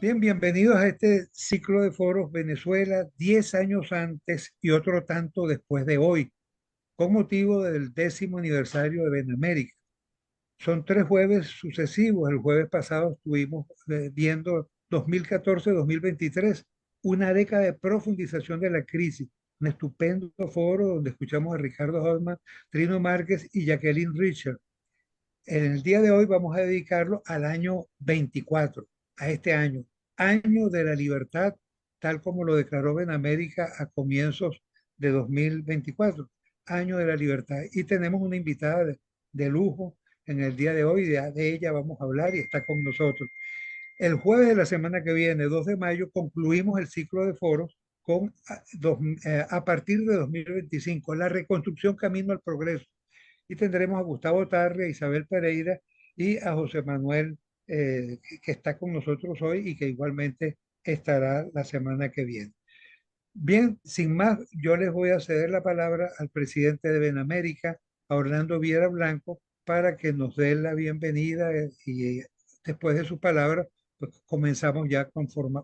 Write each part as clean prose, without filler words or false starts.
Bien, bienvenidos a este ciclo de foros Venezuela, 10 años antes y otro tanto después de hoy, con motivo del 10º aniversario de Benamérica. Son 3 jueves sucesivos. El jueves pasado estuvimos viendo 2014-2023, una década de profundización de la crisis. Un estupendo foro donde escuchamos a Ricardo Holman, Trino Márquez y Jacqueline Richard. En el día de hoy vamos a dedicarlo al año 24, a este año de la libertad, tal como lo declaró Benamérica a comienzos de 2024, año de la libertad. Y tenemos una invitada de lujo en el día de hoy, de ella vamos a hablar y está con nosotros. El jueves de la semana que viene, 2 de mayo, concluimos el ciclo de foros con a partir de 2025, la reconstrucción camino al progreso, y tendremos a Gustavo Tarre, a Isabel Pereira y a José Manuel, que está con nosotros hoy y que igualmente estará la semana que viene. Bien, sin más, yo les voy a ceder la palabra al presidente de Benamérica, a Orlando Viera Blanco, para que nos dé la bienvenida, y después de su palabra, pues comenzamos ya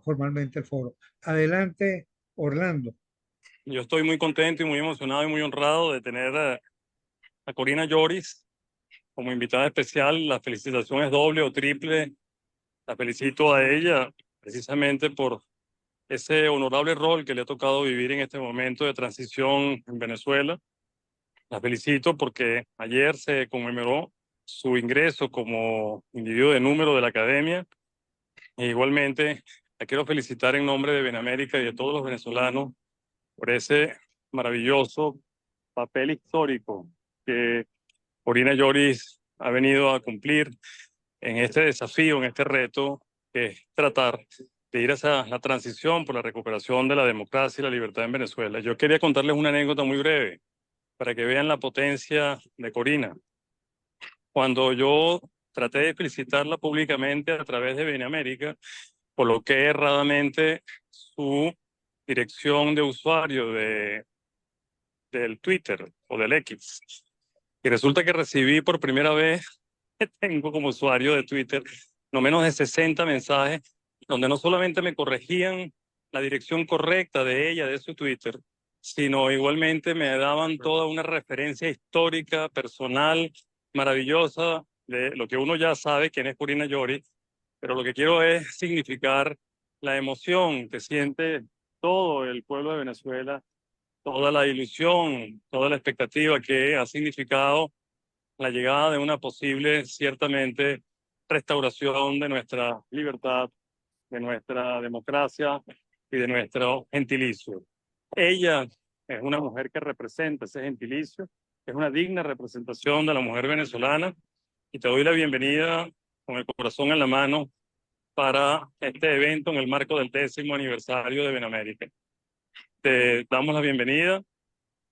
formalmente el foro. Adelante, Orlando. Yo estoy muy contento y muy emocionado y muy honrado de tener a Corina Lloris como invitada especial. La felicitación es doble o triple. La felicito a ella precisamente por ese honorable rol que le ha tocado vivir en este momento de transición en Venezuela. La felicito porque ayer se conmemoró su ingreso como individuo de número de la academia. E igualmente la quiero felicitar en nombre de Benamérica y de todos los venezolanos por ese maravilloso papel histórico que Corina Lloris ha venido a cumplir en este desafío, en este reto, que es tratar de ir hacia la transición por la recuperación de la democracia y la libertad en Venezuela. Yo quería contarles una anécdota muy breve para que vean la potencia de Corina. Cuando yo traté de felicitarla públicamente a través de Benamérica, coloqué erradamente su dirección de usuario del Twitter o del X. Y resulta que recibí por primera vez, tengo como usuario de Twitter, no menos de 60 mensajes, donde no solamente me corregían la dirección correcta de ella, de su Twitter, sino igualmente me daban toda una referencia histórica, personal, maravillosa, de lo que uno ya sabe quién es Corina Lloris, pero lo que quiero es significar la emoción que siente todo el pueblo de Venezuela, toda la ilusión, toda la expectativa que ha significado la llegada de una posible, ciertamente, restauración de nuestra libertad, de nuestra democracia y de nuestro gentilicio. Ella es una mujer que representa ese gentilicio, es una digna representación de la mujer venezolana, y te doy la bienvenida con el corazón en la mano para este evento en el marco del 10º aniversario de Benamérica. Te damos la bienvenida,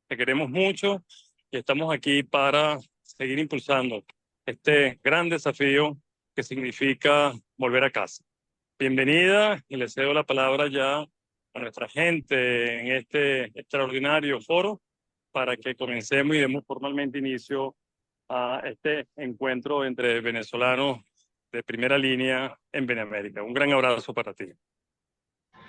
te queremos mucho y estamos aquí para seguir impulsando este gran desafío que significa volver a casa. Bienvenida, y le cedo la palabra ya a nuestra gente en este extraordinario foro para que comencemos y demos formalmente inicio a este encuentro entre venezolanos de primera línea en Benamérica. Un gran abrazo para ti.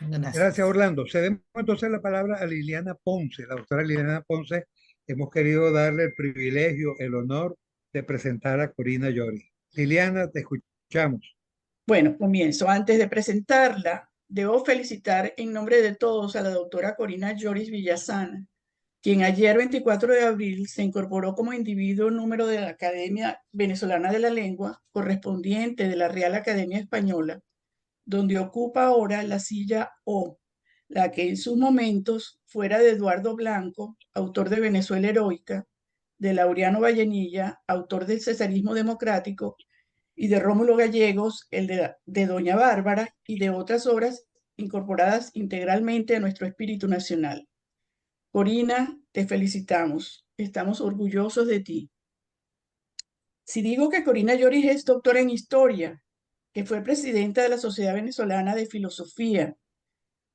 Gracias, Gracias. Orlando. Cedemos entonces la palabra a Liliana Ponce. La doctora Liliana Ponce, hemos querido darle el privilegio, el honor de presentar a Corina Lloris. Liliana, te escuchamos. Bueno, comienzo. Antes de presentarla, debo felicitar en nombre de todos a la doctora Corina Lloris Villasana, quien ayer 24 de abril se incorporó como individuo número de la Academia Venezolana de la Lengua, correspondiente de la Real Academia Española, donde ocupa ahora la silla O, la que en sus momentos fuera de Eduardo Blanco, autor de Venezuela Heroica, de Laureano Vallenilla, autor del Cesarismo Democrático, y de Rómulo Gallegos, el de Doña Bárbara, y de otras obras incorporadas integralmente a nuestro espíritu nacional. Corina, te felicitamos. Estamos orgullosos de ti. Si digo que Corina Lloris es doctora en Historia, que fue presidenta de la Sociedad Venezolana de Filosofía,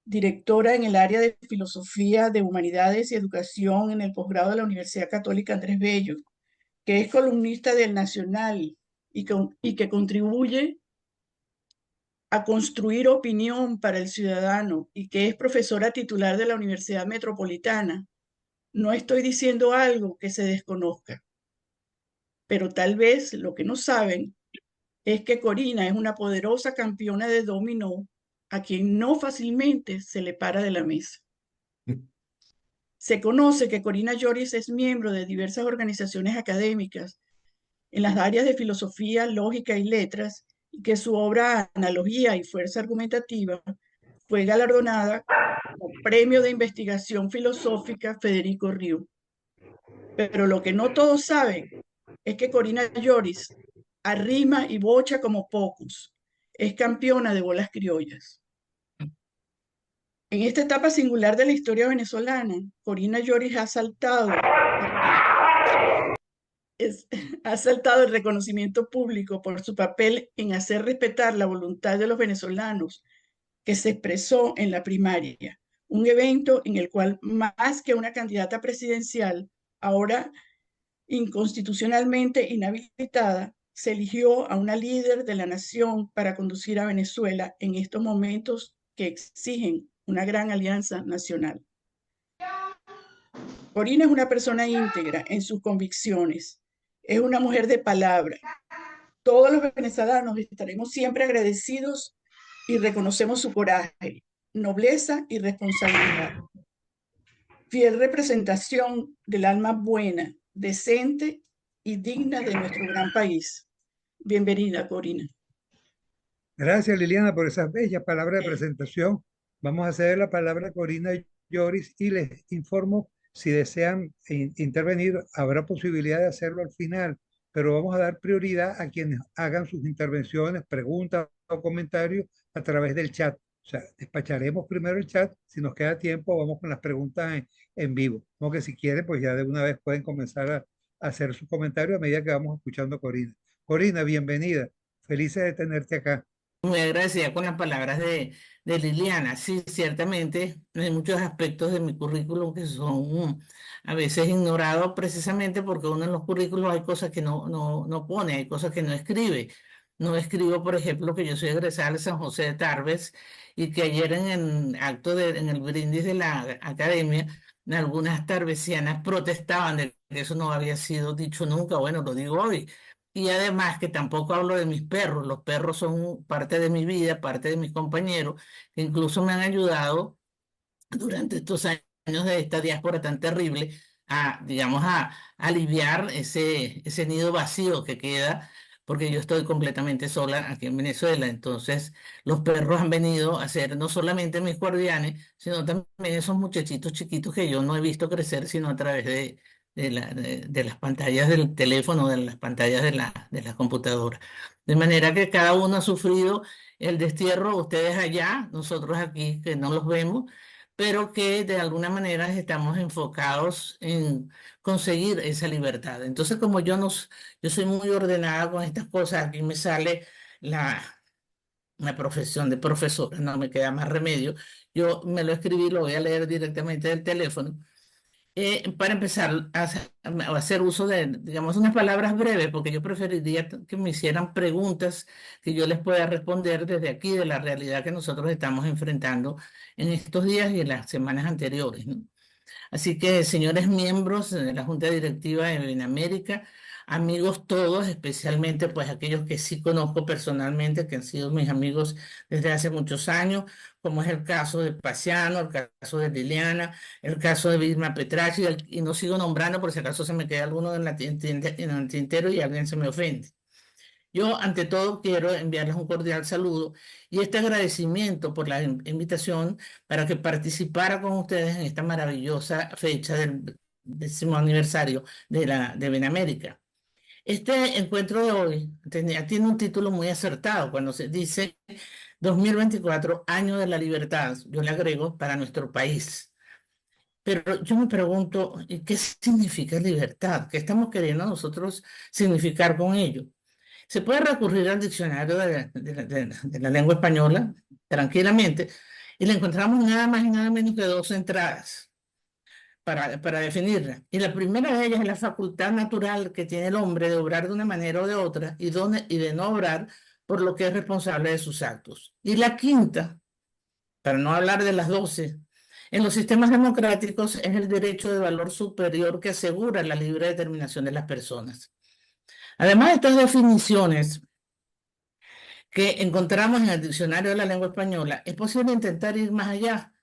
directora en el área de Filosofía de Humanidades y Educación en el posgrado de la Universidad Católica Andrés Bello, que es columnista del Nacional y que contribuye a construir opinión para el ciudadano y que es profesora titular de la Universidad Metropolitana, no estoy diciendo algo que se desconozca. Pero tal vez lo que no saben es que Corina es una poderosa campeona de dominó a quien no fácilmente se le para de la mesa. Se conoce que Corina Yoris es miembro de diversas organizaciones académicas en las áreas de filosofía, lógica y letras, y que su obra Analogía y Fuerza Argumentativa fue galardonada como Premio de Investigación Filosófica Federico Riu. Pero lo que no todos saben es que Corina Yoris arrima y bocha como pocos. Es campeona de bolas criollas. En esta etapa singular de la historia venezolana, Corina Yoris ha saltado el reconocimiento público por su papel en hacer respetar la voluntad de los venezolanos que se expresó en la primaria, un evento en el cual más que una candidata presidencial, ahora inconstitucionalmente inhabilitada, se eligió a una líder de la nación para conducir a Venezuela en estos momentos que exigen una gran alianza nacional. Corina es una persona íntegra en sus convicciones, es una mujer de palabra. Todos los venezolanos estaremos siempre agradecidos y reconocemos su coraje, nobleza y responsabilidad. Fiel representación del alma buena, decente y digna de nuestro gran país. Bienvenida, Corina. Gracias, Liliana, por esas bellas palabras de presentación. Vamos a ceder la palabra a Corina Yoris y les informo si desean intervenir, habrá posibilidad de hacerlo al final, pero vamos a dar prioridad a quienes hagan sus intervenciones, preguntas o comentarios a través del chat. O sea, despacharemos primero el chat, si nos queda tiempo vamos con las preguntas en vivo. Como que si quieren, pues ya de una vez pueden comenzar a hacer sus comentarios a medida que vamos escuchando a Corina. Corina, bienvenida. Felices de tenerte acá. Muy agradecida con las palabras de Liliana. Sí, ciertamente hay muchos aspectos de mi currículum que son a veces ignorados precisamente porque uno en los currículos hay cosas que no pone, hay cosas que no escribe. No escribo, por ejemplo, que yo soy egresada de San José de Tarbes y que ayer en el en el brindis de la academia, algunas tarbesianas protestaban de que eso no había sido dicho nunca. Bueno, lo digo hoy. Y además que tampoco hablo de mis perros, los perros son parte de mi vida, parte de mis compañeros, que incluso me han ayudado durante estos años de esta diáspora tan terrible a, digamos, a aliviar ese nido vacío que queda, porque yo estoy completamente sola aquí en Venezuela. Entonces, los perros han venido a ser no solamente mis guardianes, sino también esos muchachitos chiquitos que yo no he visto crecer, sino a través de las pantallas del teléfono, de las pantallas de la computadora. De manera que cada uno ha sufrido el destierro, ustedes allá, nosotros aquí que no los vemos, pero que de alguna manera estamos enfocados en conseguir esa libertad. Entonces, como yo soy muy ordenada con estas cosas, aquí me sale la, la profesión de profesora, no me queda más remedio. Yo me lo escribí, lo voy a leer directamente del teléfono. Para empezar a hacer uso de, digamos, unas palabras breves, porque yo preferiría que me hicieran preguntas que yo les pueda responder desde aquí, de la realidad que nosotros estamos enfrentando en estos días y en las semanas anteriores, ¿no? Así que, señores miembros de la Junta Directiva de Benamérica, amigos todos, especialmente pues aquellos que sí conozco personalmente, que han sido mis amigos desde hace muchos años, como es el caso de Paciano, el caso de Liliana, el caso de Vilma Petracci, y no sigo nombrando por si acaso se me queda alguno en en el tintero y alguien se me ofende. Yo, ante todo, quiero enviarles un cordial saludo y este agradecimiento por la invitación para que participara con ustedes en esta maravillosa fecha del 10º aniversario de Benamérica. Este encuentro de hoy tiene un título muy acertado cuando se dice 2024, Año de la Libertad. Yo le agrego para nuestro país. Pero yo me pregunto, ¿y qué significa libertad? ¿Qué estamos queriendo nosotros significar con ello? Se puede recurrir al diccionario de la lengua española tranquilamente y le encontramos nada más y nada menos que dos entradas para definirla. Y la primera de ellas es la facultad natural que tiene el hombre de obrar de una manera o de otra y de no obrar por lo que es responsable de sus actos. Y la quinta, para no hablar de las 12, en los sistemas democráticos es el derecho de valor superior que asegura la libre determinación de las personas. Además de estas definiciones que encontramos en el diccionario de la lengua española, es posible intentar ir más allá.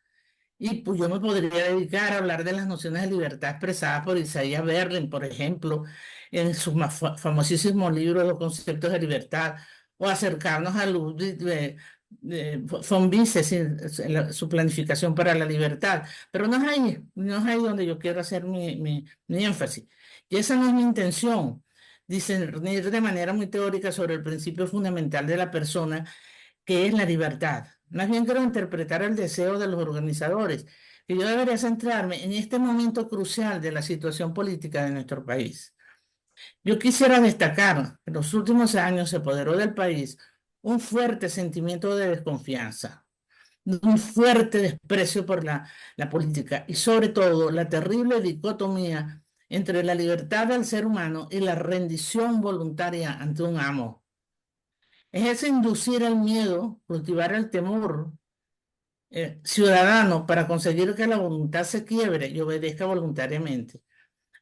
Y pues yo me podría dedicar a hablar de las nociones de libertad expresadas por Isaiah Berlin, por ejemplo, en su famosísimo libro Los conceptos de libertad, o acercarnos a Ludwig von Mises en su planificación para la libertad. Pero no es ahí donde yo quiero hacer mi énfasis. Y esa no es mi intención, discernir de manera muy teórica sobre el principio fundamental de la persona, que es la libertad. Más bien quiero interpretar el deseo de los organizadores, que yo debería centrarme en este momento crucial de la situación política de nuestro país. Yo quisiera destacar que en los últimos años se apoderó del país un fuerte sentimiento de desconfianza, un fuerte desprecio por la política y sobre todo la terrible dicotomía entre la libertad del ser humano y la rendición voluntaria ante un amo. Es ese inducir el miedo, cultivar el temor ciudadano para conseguir que la voluntad se quiebre y obedezca voluntariamente.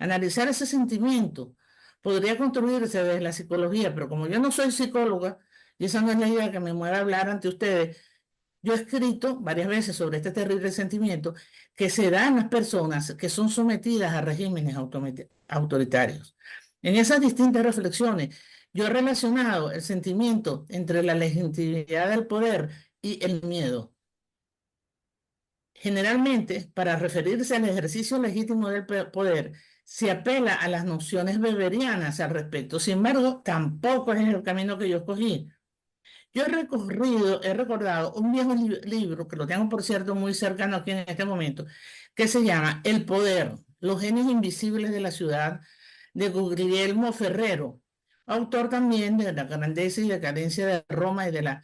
Analizar ese sentimiento podría construirse desde la psicología, pero como yo no soy psicóloga, y esa no es la idea que me mueve a hablar ante ustedes, yo he escrito varias veces sobre este terrible sentimiento que se da en las personas que son sometidas a regímenes autoritarios. En esas distintas reflexiones, yo he relacionado el sentimiento entre la legitimidad del poder y el miedo. Generalmente, para referirse al ejercicio legítimo del poder, se apela a las nociones weberianas al respecto. Sin embargo, tampoco es el camino que yo escogí. Yo he recordado un viejo libro, que lo tengo por cierto muy cercano aquí en este momento, que se llama El Poder, los genios invisibles de la ciudad, de Guglielmo Ferrero, autor también de La grandeza y decadencia de Roma y de la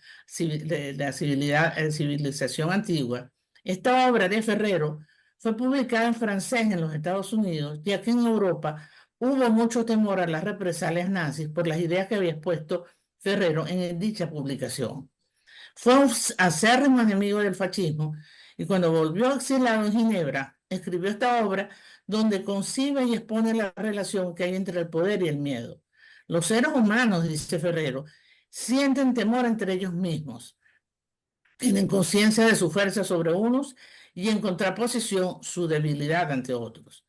civilización antigua. Esta obra de Ferrero fue publicada en francés en los Estados Unidos, ya que en Europa hubo mucho temor a las represalias nazis por las ideas que había expuesto Ferrero en dicha publicación. Fue un acérrimo enemigo del fascismo y cuando volvió exilado en Ginebra, escribió esta obra donde concibe y expone la relación que hay entre el poder y el miedo. Los seres humanos, dice Ferrero, sienten temor entre ellos mismos, tienen conciencia de su fuerza sobre unos y en contraposición su debilidad ante otros.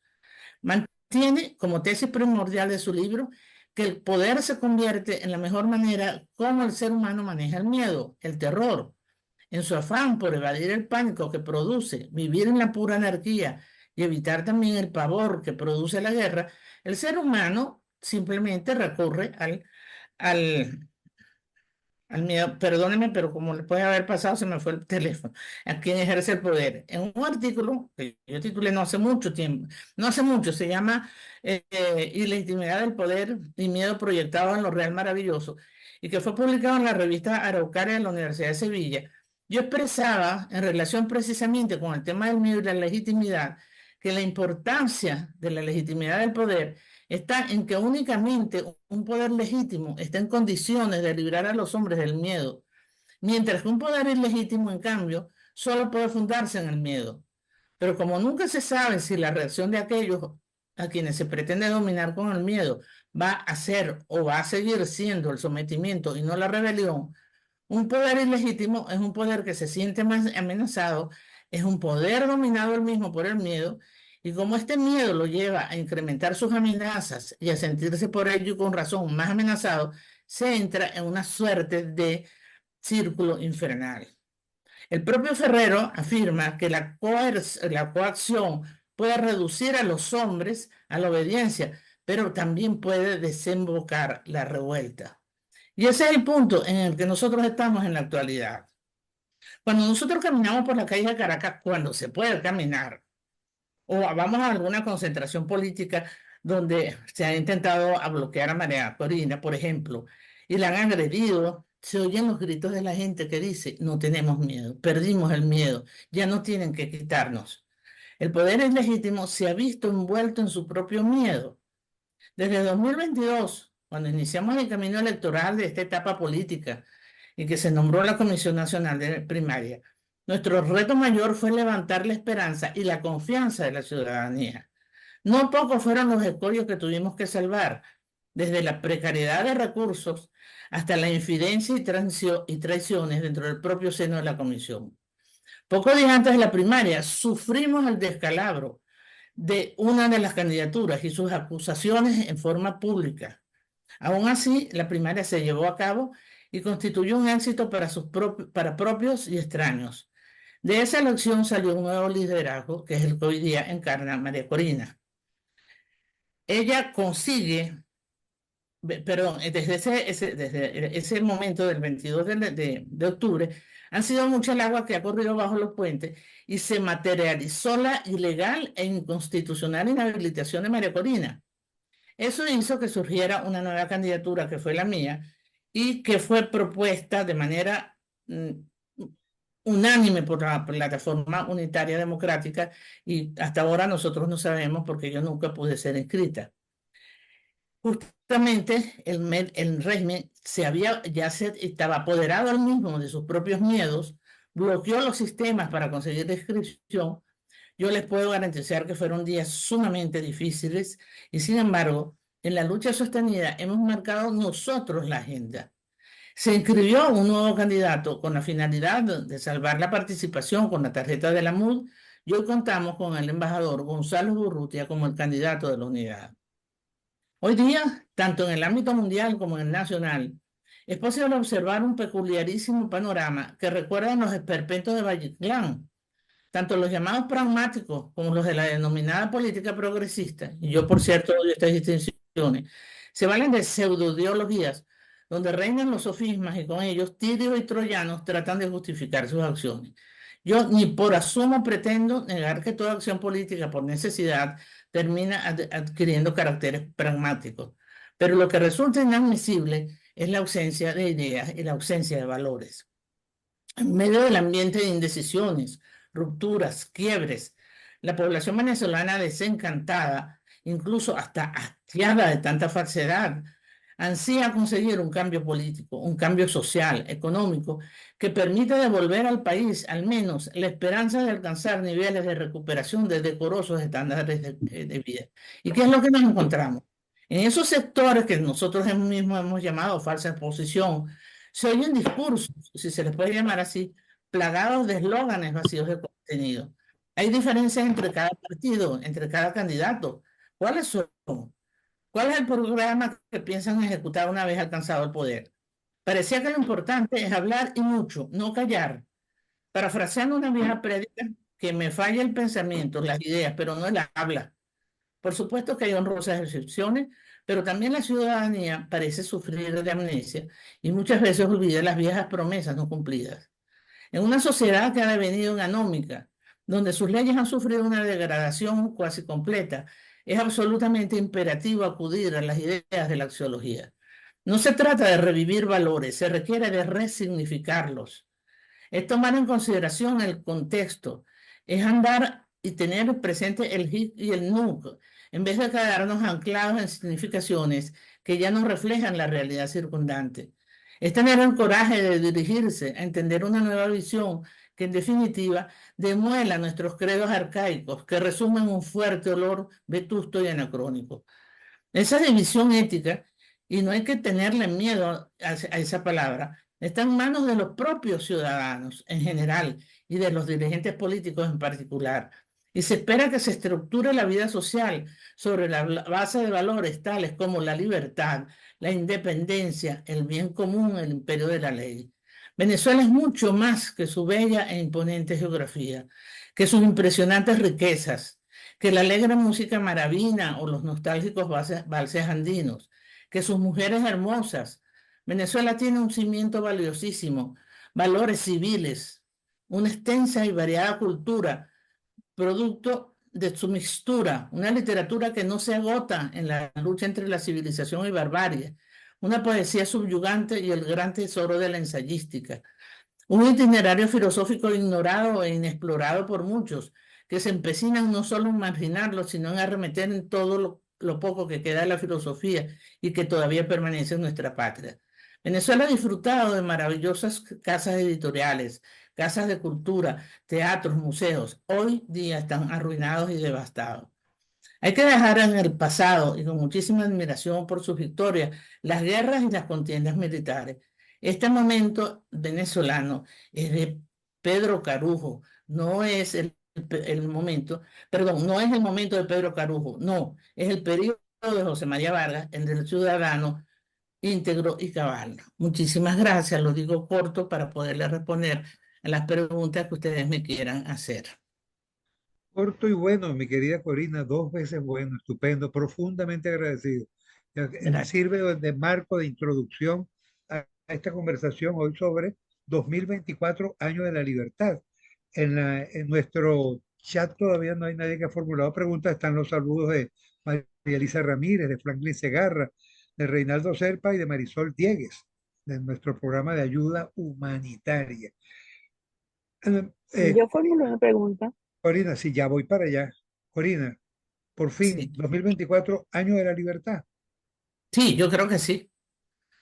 Mantiene como tesis primordial de su libro que el poder se convierte en la mejor manera como el ser humano maneja el miedo, el terror. En su afán por evadir el pánico que produce vivir en la pura anarquía y evitar también el pavor que produce la guerra, el ser humano simplemente recurre al miedo. Perdónenme, pero como le puede haber pasado, se me fue el teléfono. ¿A quién ejerce el poder? En un artículo que yo titulé no hace mucho tiempo, no hace mucho, se llama Ilegitimidad del poder y miedo proyectado en lo real maravilloso, y que fue publicado en la revista Araucaria de la Universidad de Sevilla. Yo expresaba, en relación precisamente con el tema del miedo y la legitimidad, que la importancia de la legitimidad del poder está en que únicamente un poder legítimo está en condiciones de librar a los hombres del miedo, mientras que un poder ilegítimo, en cambio, solo puede fundarse en el miedo. Pero como nunca se sabe si la reacción de aquellos a quienes se pretende dominar con el miedo va a ser o va a seguir siendo el sometimiento y no la rebelión, un poder ilegítimo es un poder que se siente más amenazado, es un poder dominado él mismo por el miedo, y como este miedo lo lleva a incrementar sus amenazas y a sentirse por ello y con razón más amenazado, se entra en una suerte de círculo infernal. El propio Ferrero afirma que la coacción puede reducir a los hombres a la obediencia, pero también puede desembocar la revuelta. Y ese es el punto en el que nosotros estamos en la actualidad. Cuando nosotros caminamos por la calle de Caracas, cuando se puede caminar, o vamos a alguna concentración política donde se ha intentado bloquear a María Corina, por ejemplo, y la han agredido, se oyen los gritos de la gente que dice, no tenemos miedo, perdimos el miedo, ya no tienen que quitarnos. El poder ilegítimo se ha visto envuelto en su propio miedo. Desde 2022, cuando iniciamos el camino electoral de esta etapa política, y que se nombró la Comisión Nacional de Primaria. Nuestro reto mayor fue levantar la esperanza y la confianza de la ciudadanía. No pocos fueron los escollos que tuvimos que salvar, desde la precariedad de recursos hasta la infidencia y traiciones dentro del propio seno de la comisión. Pocos días antes de la primaria, sufrimos el descalabro de una de las candidaturas y sus acusaciones en forma pública. Aún así, la primaria se llevó a cabo y constituyó un éxito para propios y extraños. De esa elección salió un nuevo liderazgo, que es el que hoy día encarna María Corina. Ella consigue, perdón, desde ese momento del 22 de octubre, han sido mucha el agua que ha corrido bajo los puentes y se materializó la ilegal e inconstitucional inhabilitación de María Corina. Eso hizo que surgiera una nueva candidatura, que fue la mía, y que fue propuesta de manera unánime por la Plataforma Unitaria Democrática, y hasta ahora nosotros no sabemos porque yo nunca pude ser inscrita. Justamente el régimen estaba apoderado al mismo de sus propios miedos, bloqueó los sistemas para conseguir la inscripción. Yo les puedo garantizar que fueron días sumamente difíciles y, sin embargo, en la lucha sostenida hemos marcado nosotros la agenda. Se inscribió un nuevo candidato con la finalidad de salvar la participación con la tarjeta de la MUD, y hoy contamos con el embajador Gonzalo Urrutia como el candidato de la unidad. Hoy día, tanto en el ámbito mundial como en el nacional, es posible observar un peculiarísimo panorama que recuerda a los esperpentos de Valle Inclán. Tanto los llamados pragmáticos como los de la denominada política progresista, y yo por cierto odio estas distinciones, se valen de pseudoideologías donde reinan los sofismas y con ellos tirios y troyanos tratan de justificar sus acciones. Yo ni por asomo pretendo negar que toda acción política por necesidad termina adquiriendo caracteres pragmáticos, pero lo que resulta inadmisible es la ausencia de ideas y la ausencia de valores. En medio del ambiente de indecisiones, rupturas, quiebres, la población venezolana desencantada, incluso hasta hastiada de tanta falsedad, ansía conseguir un cambio político, un cambio social, económico, que permita devolver al país al menos la esperanza de alcanzar niveles de recuperación de decorosos estándares de vida. ¿Y qué es lo que nos encontramos? En esos sectores que nosotros mismos hemos llamado falsa exposición, se oyen discursos, si se les puede llamar así, plagados de eslóganes vacíos de contenido. Hay diferencias entre cada partido, entre cada candidato. ¿Cuáles son? ¿Cuál es el programa que piensan ejecutar una vez alcanzado el poder? Parecía que lo importante es hablar y mucho, no callar. Parafraseando una vieja prédica, que me falla el pensamiento, las ideas, pero no el habla. Por supuesto que hay honrosas excepciones, pero también la ciudadanía parece sufrir de amnesia y muchas veces olvida las viejas promesas no cumplidas. En una sociedad que ha devenido anómica, donde sus leyes han sufrido una degradación casi completa, es absolutamente imperativo acudir a las ideas de la axiología. No se trata de revivir valores, se requiere de resignificarlos. Es tomar en consideración el contexto, es andar y tener presente el hic y el nunc, en vez de quedarnos anclados en significaciones que ya no reflejan la realidad circundante. Es tener el coraje de dirigirse a entender una nueva visión que en definitiva demuela nuestros credos arcaicos, que resumen un fuerte olor vetusto y anacrónico. Esa división ética, y no hay que tenerle miedo a esa palabra, está en manos de los propios ciudadanos en general y de los dirigentes políticos en particular. Y se espera que se estructure la vida social sobre la base de valores tales como la libertad, la independencia, el bien común, el imperio de la ley. Venezuela es mucho más que su bella e imponente geografía, que sus impresionantes riquezas, que la alegre música maravina o los nostálgicos valses andinos, que sus mujeres hermosas. Venezuela tiene un cimiento valiosísimo, valores civiles, una extensa y variada cultura, producto de su mixtura, una literatura que no se agota en la lucha entre la civilización y barbarie, una poesía subyugante y el gran tesoro de la ensayística, un itinerario filosófico ignorado e inexplorado por muchos, que se empecinan no solo en marginarlo, sino en arremeter en todo lo poco que queda de la filosofía y que todavía permanece en nuestra patria. Venezuela ha disfrutado de maravillosas casas editoriales, casas de cultura, teatros, museos. Hoy día están arruinados y devastados. Hay que dejar en el pasado y con muchísima admiración por sus victorias, las guerras y las contiendas militares. Este momento venezolano es de Pedro Carujo, no es el momento, perdón, no es el momento de Pedro Carujo, no, es el periodo de José María Vargas, el del ciudadano íntegro y cabal. Muchísimas gracias, lo digo corto para poderle responder a las preguntas que ustedes me quieran hacer. Corto y bueno, mi querida Corina, dos veces bueno, estupendo, profundamente agradecido. Gracias. Sirve de marco de introducción a esta conversación hoy sobre 2024, Año de la Libertad. En nuestro chat todavía no hay nadie que ha formulado preguntas, están los saludos de María Elisa Ramírez, de Franklin Segarra, de Reinaldo Serpa y de Marisol Diegues, de nuestro programa de ayuda humanitaria. Eh, eh, Yo formulo una pregunta. Corina, sí, ya voy para allá. Corina, por fin, Sí, 2024, año de la libertad. sí, yo creo que sí.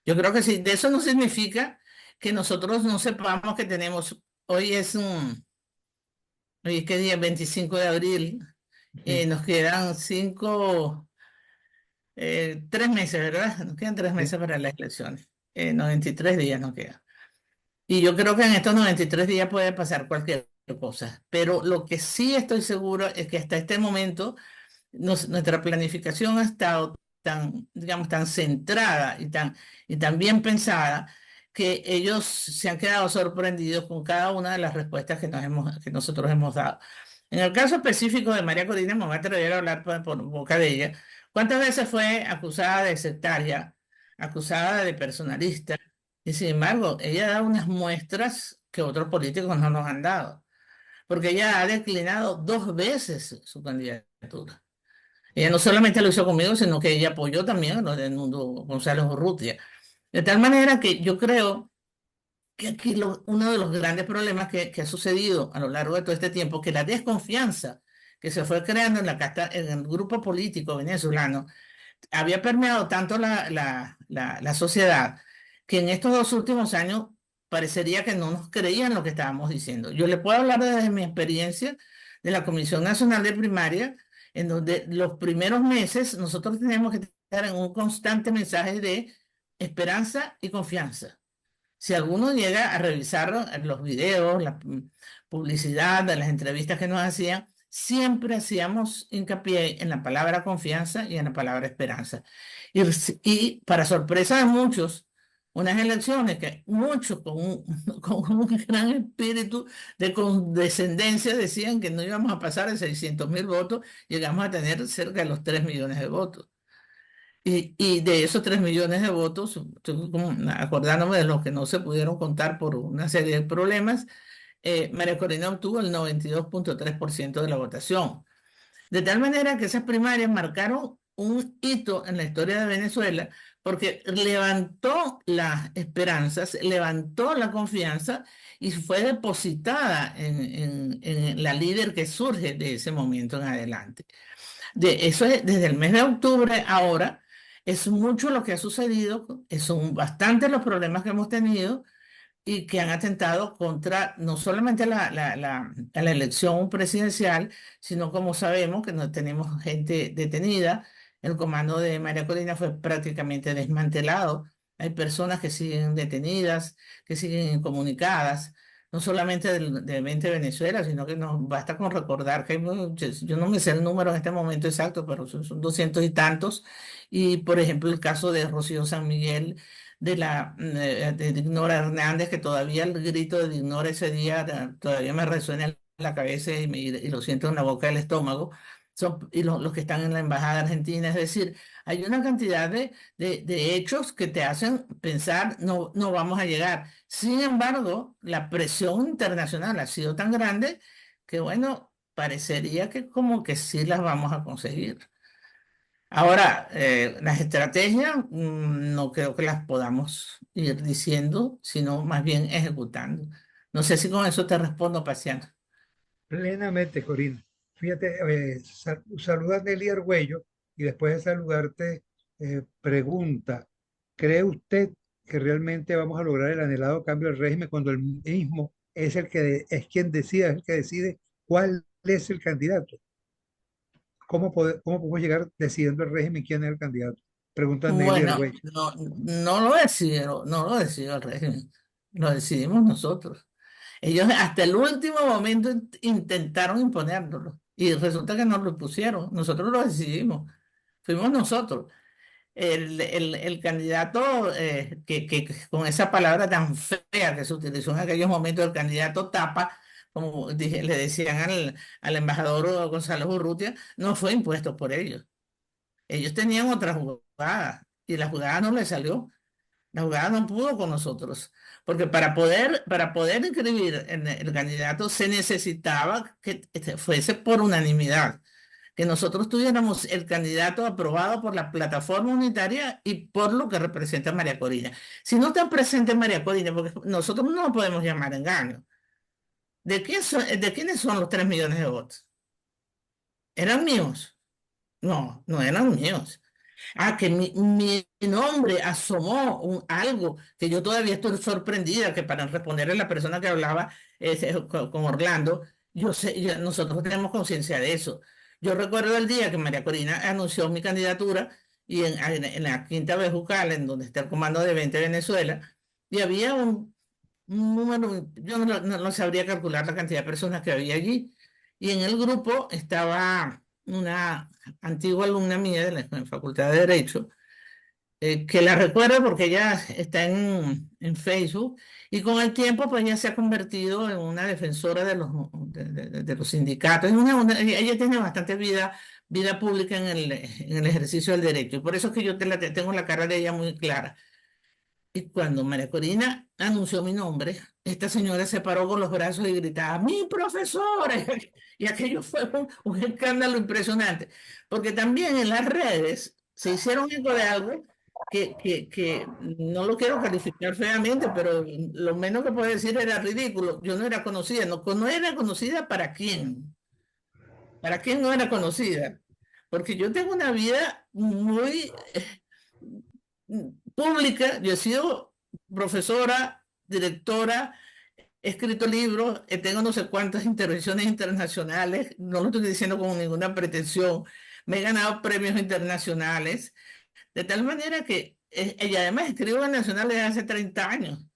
Yo creo que sí. De eso no significa que nosotros no sepamos que tenemos, hoy es que día 25 de abril, Sí, nos quedan 3 meses, ¿verdad? Nos quedan tres sí. meses para las elecciones. 93 días nos quedan. Y yo creo que en estos 93 días puede pasar cualquier cosa. Pero lo que sí estoy seguro es que hasta este momento nuestra planificación ha estado tan, digamos, tan centrada y tan bien pensada que ellos se han quedado sorprendidos con cada una de las respuestas que nosotros hemos dado. En el caso específico de María Corina, me voy a atrever a hablar por boca de ella. ¿Cuántas veces fue acusada de sectaria, acusada de personalista? Y sin embargo, ella da unas muestras que otros políticos no nos han dado, porque ella ha declinado 2 veces su candidatura. Ella no solamente lo hizo conmigo, sino que ella apoyó también a los de Edmundo González Urrutia. De tal manera que yo creo que aquí uno de los grandes problemas que ha sucedido a lo largo de todo este tiempo, que la desconfianza que se fue creando en el grupo político venezolano, había permeado tanto la sociedad que en estos 2 últimos años parecería que no nos creían lo que estábamos diciendo. Yo le puedo hablar desde mi experiencia de la Comisión Nacional de Primaria, en donde los primeros meses nosotros tenemos que estar en un constante mensaje de esperanza y confianza. Si alguno llega a revisar los videos, la publicidad, las entrevistas que nos hacían, siempre hacíamos hincapié en la palabra confianza y en la palabra esperanza. Y para sorpresa de muchos, unas elecciones que muchos con un gran espíritu de condescendencia decían que no íbamos a pasar de 600.000 votos, llegamos a tener cerca de los 3 millones de votos. Y de esos 3 millones de votos, estoy como acordándome de los que no se pudieron contar por una serie de problemas, María Corina obtuvo el 92,3% de la votación. De tal manera que esas primarias marcaron un hito en la historia de Venezuela porque levantó las esperanzas, levantó la confianza y fue depositada en la líder que surge de ese momento en adelante. Eso es desde el mes de octubre ahora, es mucho lo que ha sucedido, son bastantes los problemas que hemos tenido y que han atentado contra no solamente a la elección presidencial, sino como sabemos que no tenemos gente detenida. El comando de María Corina fue prácticamente desmantelado. Hay personas que siguen detenidas, que siguen incomunicadas, no solamente de 20 Venezuela, sino que nos basta con recordar que hay yo no me sé el número en este momento exacto, pero son 200 y tantos. Y por ejemplo, el caso de Rocío San Miguel de Dignora Hernández, que todavía el grito de Dignora ese día todavía me resuena en la cabeza y lo siento en la boca del estómago, y los que están en la Embajada Argentina. Es decir, hay una cantidad de hechos que te hacen pensar, no, no vamos a llegar. Sin embargo, la presión internacional ha sido tan grande que, bueno, parecería que como que sí las vamos a conseguir. Ahora, las estrategias no creo que las podamos ir diciendo, sino más bien ejecutando. No sé si con eso te respondo, Paciano. Plenamente, Corina. Fíjate, saluda a Nelly Argüello y después de saludarte, pregunta, ¿cree usted que realmente vamos a lograr el anhelado cambio del régimen cuando el mismo es el que es quien decide, es el que decide cuál es el candidato? ¿Cómo podemos llegar decidiendo el régimen quién es el candidato? Pregunta Nelly Bueno, Argüello. no lo decidió el régimen, lo decidimos nosotros. Ellos hasta el último momento intentaron imponérnoslo y resulta que nos lo pusieron. Nosotros lo decidimos, fuimos nosotros. El candidato, que con esa palabra tan fea que se utilizó en aquellos momentos, el candidato tapa, como le decían al embajador Gonzalo Urrutia, no fue impuesto por ellos. Ellos tenían otra jugada y la jugada no les salió. La jugada no pudo con nosotros, porque para poder inscribir en el candidato se necesitaba que fuese por unanimidad, que nosotros tuviéramos el candidato aprobado por la plataforma unitaria y por lo que representa María Corina. Si no está presente María Corina, porque nosotros no lo podemos llamar engaño. ¿De quiénes son los 3 millones de votos? ¿Eran míos? No, no eran míos. Que mi nombre asomó algo que yo todavía estoy sorprendida, que para responderle a la persona que hablaba con Orlando, nosotros tenemos conciencia de eso. Yo recuerdo el día que María Corina anunció mi candidatura y en la quinta Bejucal, en donde está el comando de 20 Venezuela, y había un número, yo no sabría calcular la cantidad de personas que había allí, y en el grupo estaba una antigua alumna mía de la Facultad de Derecho, que la recuerdo porque ella está en Facebook y con el tiempo pues ella se ha convertido en una defensora de los sindicatos. Ella tiene bastante vida pública en el ejercicio del derecho y por eso es que yo tengo la cara de ella muy clara. Y cuando María Corina anunció mi nombre, esta señora se paró con los brazos y gritaba, ¡mi profesora! Y aquello fue un escándalo impresionante, porque también en las redes se hicieron eco de algo que no lo quiero calificar feamente, pero lo menos que puedo decir era ridículo. Yo no era conocida, no era conocida ¿para quién? ¿Para quién no era conocida? Porque yo tengo una vida muy pública. Yo he sido profesora, directora, he escrito libros, tengo no sé cuántas intervenciones internacionales, no lo estoy diciendo con ninguna pretensión, me he ganado premios internacionales, de tal manera que, y además escribo en nacionales desde hace 30 años.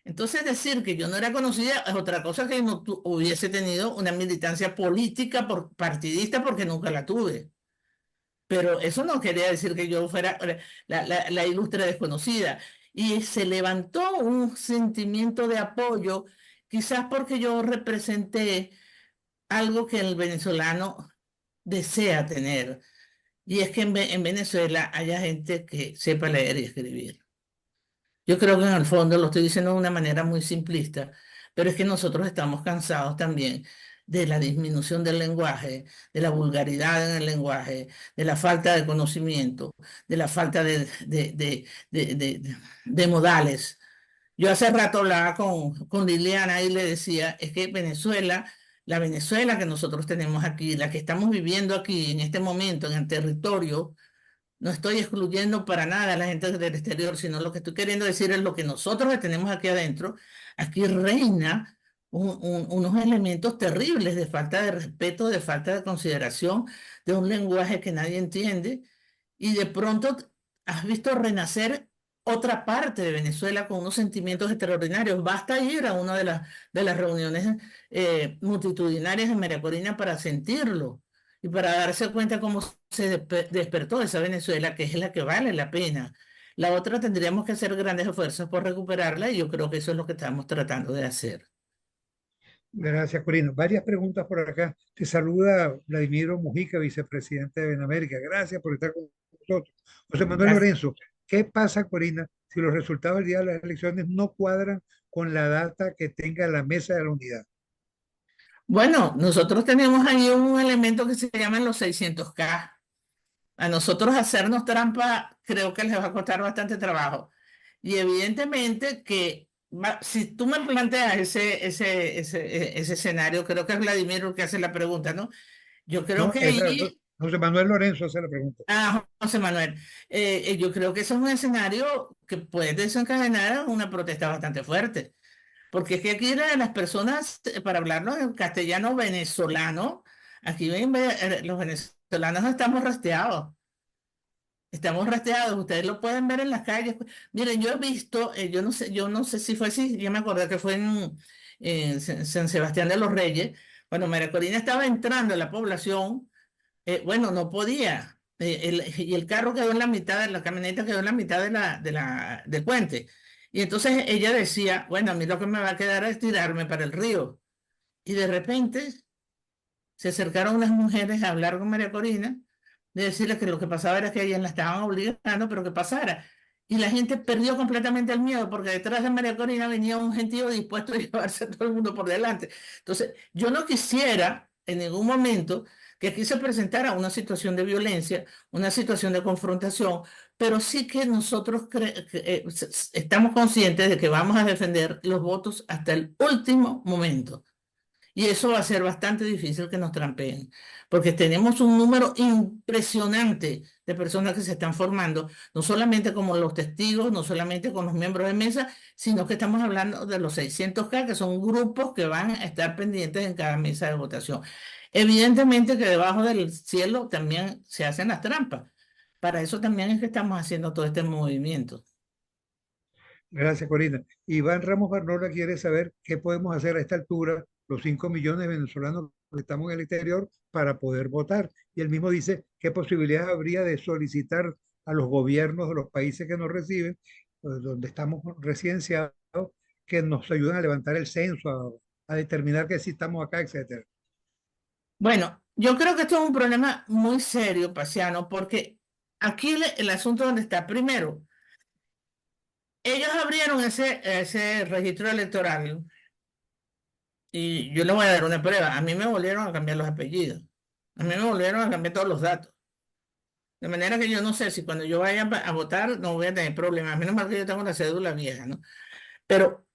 Entonces decir que yo no era conocida es otra cosa que no hubiese tenido una militancia política partidista porque nunca la tuve. Pero eso no quería decir que yo fuera la ilustre desconocida. Y se levantó un sentimiento de apoyo, quizás porque yo representé algo que el venezolano desea tener. Y es que en Venezuela haya gente que sepa leer y escribir. Yo creo que en el fondo lo estoy diciendo de una manera muy simplista, pero es que nosotros estamos cansados también de la disminución del lenguaje, de la vulgaridad en el lenguaje, de la falta de conocimiento, de la falta de modales. Yo hace rato hablaba con Liliana y le decía, es que Venezuela, la Venezuela que nosotros tenemos aquí, la que estamos viviendo aquí en este momento en el territorio, no estoy excluyendo para nada a la gente del exterior, sino lo que estoy queriendo decir es lo que nosotros tenemos aquí adentro. Aquí reina unos elementos terribles de falta de respeto, de falta de consideración, de un lenguaje que nadie entiende. Y de pronto has visto renacer otra parte de Venezuela con unos sentimientos extraordinarios. Basta ir a una de las reuniones multitudinarias en María Corina para sentirlo y para darse cuenta cómo se despertó esa Venezuela, que es la que vale la pena. La otra tendríamos que hacer grandes esfuerzos por recuperarla y yo creo que eso es lo que estamos tratando de hacer. Gracias, Corina. Varias preguntas por acá. Te saluda Vladimiro Mujica, vicepresidente de Benamérica. Gracias por estar con nosotros. José Manuel Gracias. Lorenzo, ¿qué pasa, Corina, si los resultados del día de las elecciones no cuadran con la data que tenga la mesa de la unidad? Bueno, nosotros tenemos ahí un elemento que se llama los 600K. A nosotros hacernos trampa creo que les va a costar bastante trabajo. Y evidentemente que si tú me planteas ese escenario, creo que es Vladimir el que hace la pregunta, ¿no? Yo creo No, que esa, ahí... José Manuel Lorenzo hace la pregunta. Ah, José Manuel, yo creo que eso es un escenario que puede desencadenar una protesta bastante fuerte, porque es que aquí las personas, para hablarlo en castellano venezolano, aquí los venezolanos estamos rastreados. Estamos rastreados, ustedes lo pueden ver en las calles. Miren, yo he visto, yo no sé si fue así, yo me acordé que fue en San Sebastián de los Reyes, cuando María Corina estaba entrando a la población, bueno, no podía, y el carro quedó en la mitad, la camioneta quedó en la mitad del puente. Y entonces ella decía, bueno, a mí lo que me va a quedar es tirarme para el río. Y de repente se acercaron unas mujeres a hablar con María Corina, de decirles que lo que pasaba era que ellas la estaban obligando, pero que pasara. Y la gente perdió completamente el miedo, porque detrás de María Corina venía un gentío dispuesto a llevarse a todo el mundo por delante. Entonces, yo no quisiera en ningún momento que aquí se presentara una situación de violencia, una situación de confrontación, pero sí que nosotros estamos conscientes de que vamos a defender los votos hasta el último momento. Y eso va a ser bastante difícil que nos trampeen, porque tenemos un número impresionante de personas que se están formando, no solamente como los testigos, no solamente con los miembros de mesa, sino que estamos hablando de los 600K, que son grupos que van a estar pendientes en cada mesa de votación. Evidentemente que debajo del cielo también se hacen las trampas. Para eso también es que estamos haciendo todo este movimiento. Gracias, Corina. Iván Ramos Barnola quiere saber qué podemos hacer a esta altura, los 5 millones de venezolanos que estamos en el exterior, para poder votar. Y él mismo dice qué posibilidades habría de solicitar a los gobiernos de los países que nos reciben, donde estamos residenciados, que nos ayuden a levantar el censo, a determinar que sí estamos acá, etcétera. Bueno, yo creo que esto es un problema muy serio, Paciano, porque aquí el asunto donde está, primero, ellos abrieron ese registro electoral y yo les voy a dar una prueba. A mí me volvieron a cambiar los apellidos. A mí me volvieron a cambiar todos los datos. De manera que yo no sé si cuando yo vaya a votar no voy a tener problemas. A menos mal que yo tengo la cédula vieja, ¿no? Pero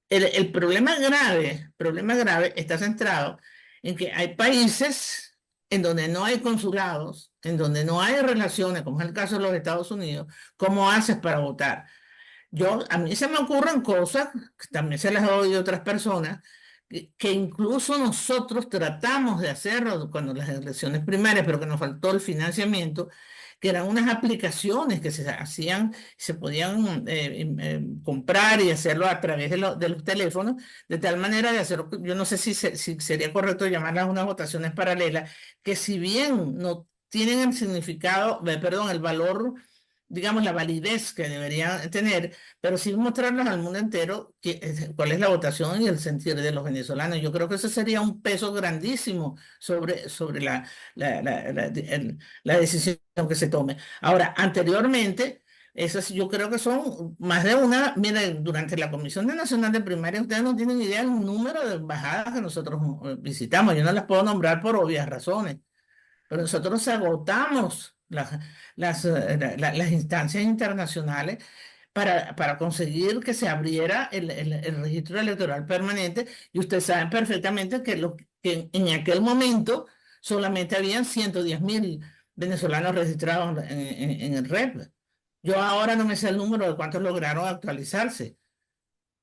el problema grave está centrado en que hay países en donde no hay consulados, en donde no hay relaciones, como es el caso de los Estados Unidos. ¿Cómo haces para votar? A mí se me ocurren cosas, que también se las he oído a otras personas, que incluso nosotros tratamos de hacerlo cuando las elecciones primarias, pero que nos faltó el financiamiento, que eran unas aplicaciones que se hacían, se podían comprar y hacerlo a través de los teléfonos, de tal manera de hacerlo, yo no sé si sería correcto llamarlas unas votaciones paralelas, que si bien no tienen el significado, perdón, el valor, digamos, la validez que deberían tener, pero sí mostrarnos al mundo entero cuál es la votación y el sentir de los venezolanos. Yo creo que ese sería un peso grandísimo sobre la decisión que se tome. Ahora, anteriormente, esas yo creo que son más de una. Miren, durante la Comisión Nacional de Primaria, ustedes no tienen idea del número de embajadas que nosotros visitamos. Yo no las puedo nombrar por obvias razones, pero nosotros agotamos las instancias internacionales para conseguir que se abriera el registro electoral permanente. Y ustedes saben perfectamente que en aquel momento solamente habían 110.000 venezolanos registrados en el REP. Yo ahora no me sé el número de cuántos lograron actualizarse.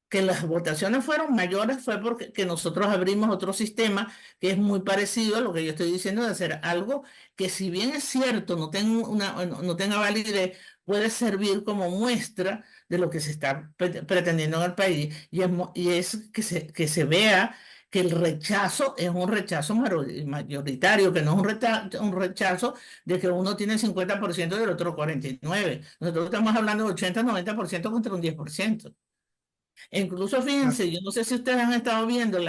Que las votaciones fueron mayores fue porque que nosotros abrimos otro sistema que es muy parecido a lo que yo estoy diciendo, de hacer algo que, si bien es cierto, no tenga validez, puede servir como muestra de lo que se está pretendiendo en el país, y es que se vea que el rechazo es un rechazo mayoritario, que no es un rechazo de que uno tiene 50% y el otro 49%. Nosotros estamos hablando de 80-90% contra un 10%. E incluso Ah, fíjense, yo no sé si ustedes han estado viendo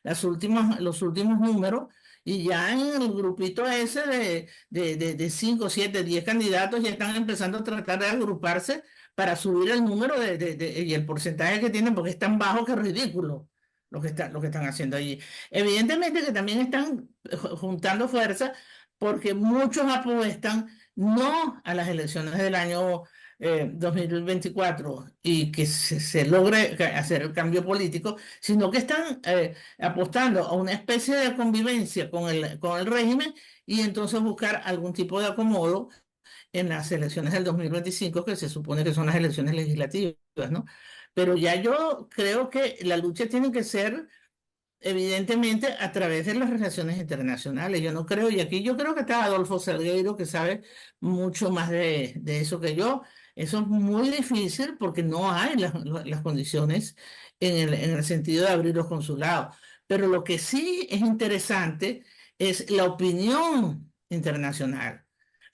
los últimos números, y ya en el grupito ese de 5, 7, 10 candidatos ya están empezando a tratar de agruparse para subir el número y el porcentaje que tienen, porque es tan bajo que es ridículo lo que están haciendo allí. Evidentemente que también están juntando fuerza, porque muchos apuestan no a las elecciones del año 2024 y que se logre hacer el cambio político, sino que están apostando a una especie de convivencia con el régimen y entonces buscar algún tipo de acomodo en las elecciones del 2025, que se supone que son las elecciones legislativas, ¿no? Pero ya yo creo que la lucha tiene que ser evidentemente a través de las relaciones internacionales. Yo no creo, y aquí yo creo que está Adolfo Salgueiro, que sabe mucho más de eso que yo. Eso es muy difícil porque no hay las condiciones en el sentido de abrir los consulados. Pero lo que sí es interesante es la opinión internacional.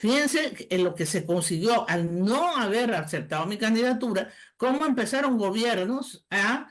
Fíjense en lo que se consiguió al no haber aceptado mi candidatura, cómo empezaron gobiernos a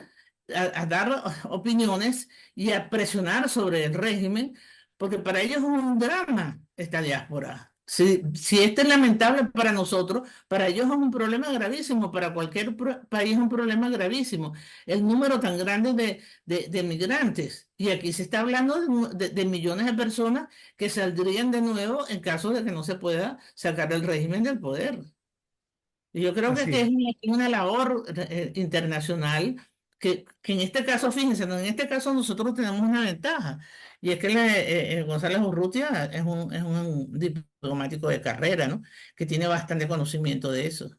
dar opiniones y a presionar sobre el régimen, porque para ellos es un drama esta diáspora. Si esto es lamentable para nosotros, para ellos es un problema gravísimo, para cualquier país es un problema gravísimo. El número tan grande de migrantes. Y aquí se está hablando de millones de personas que saldrían de nuevo en caso de que no se pueda sacar el régimen del poder. Y yo creo que Así aquí es es. una labor internacional que en este caso, fíjense, ¿no? En este caso nosotros tenemos una ventaja, y es que González Urrutia es un diplomático de carrera, ¿no? Que tiene bastante conocimiento de eso.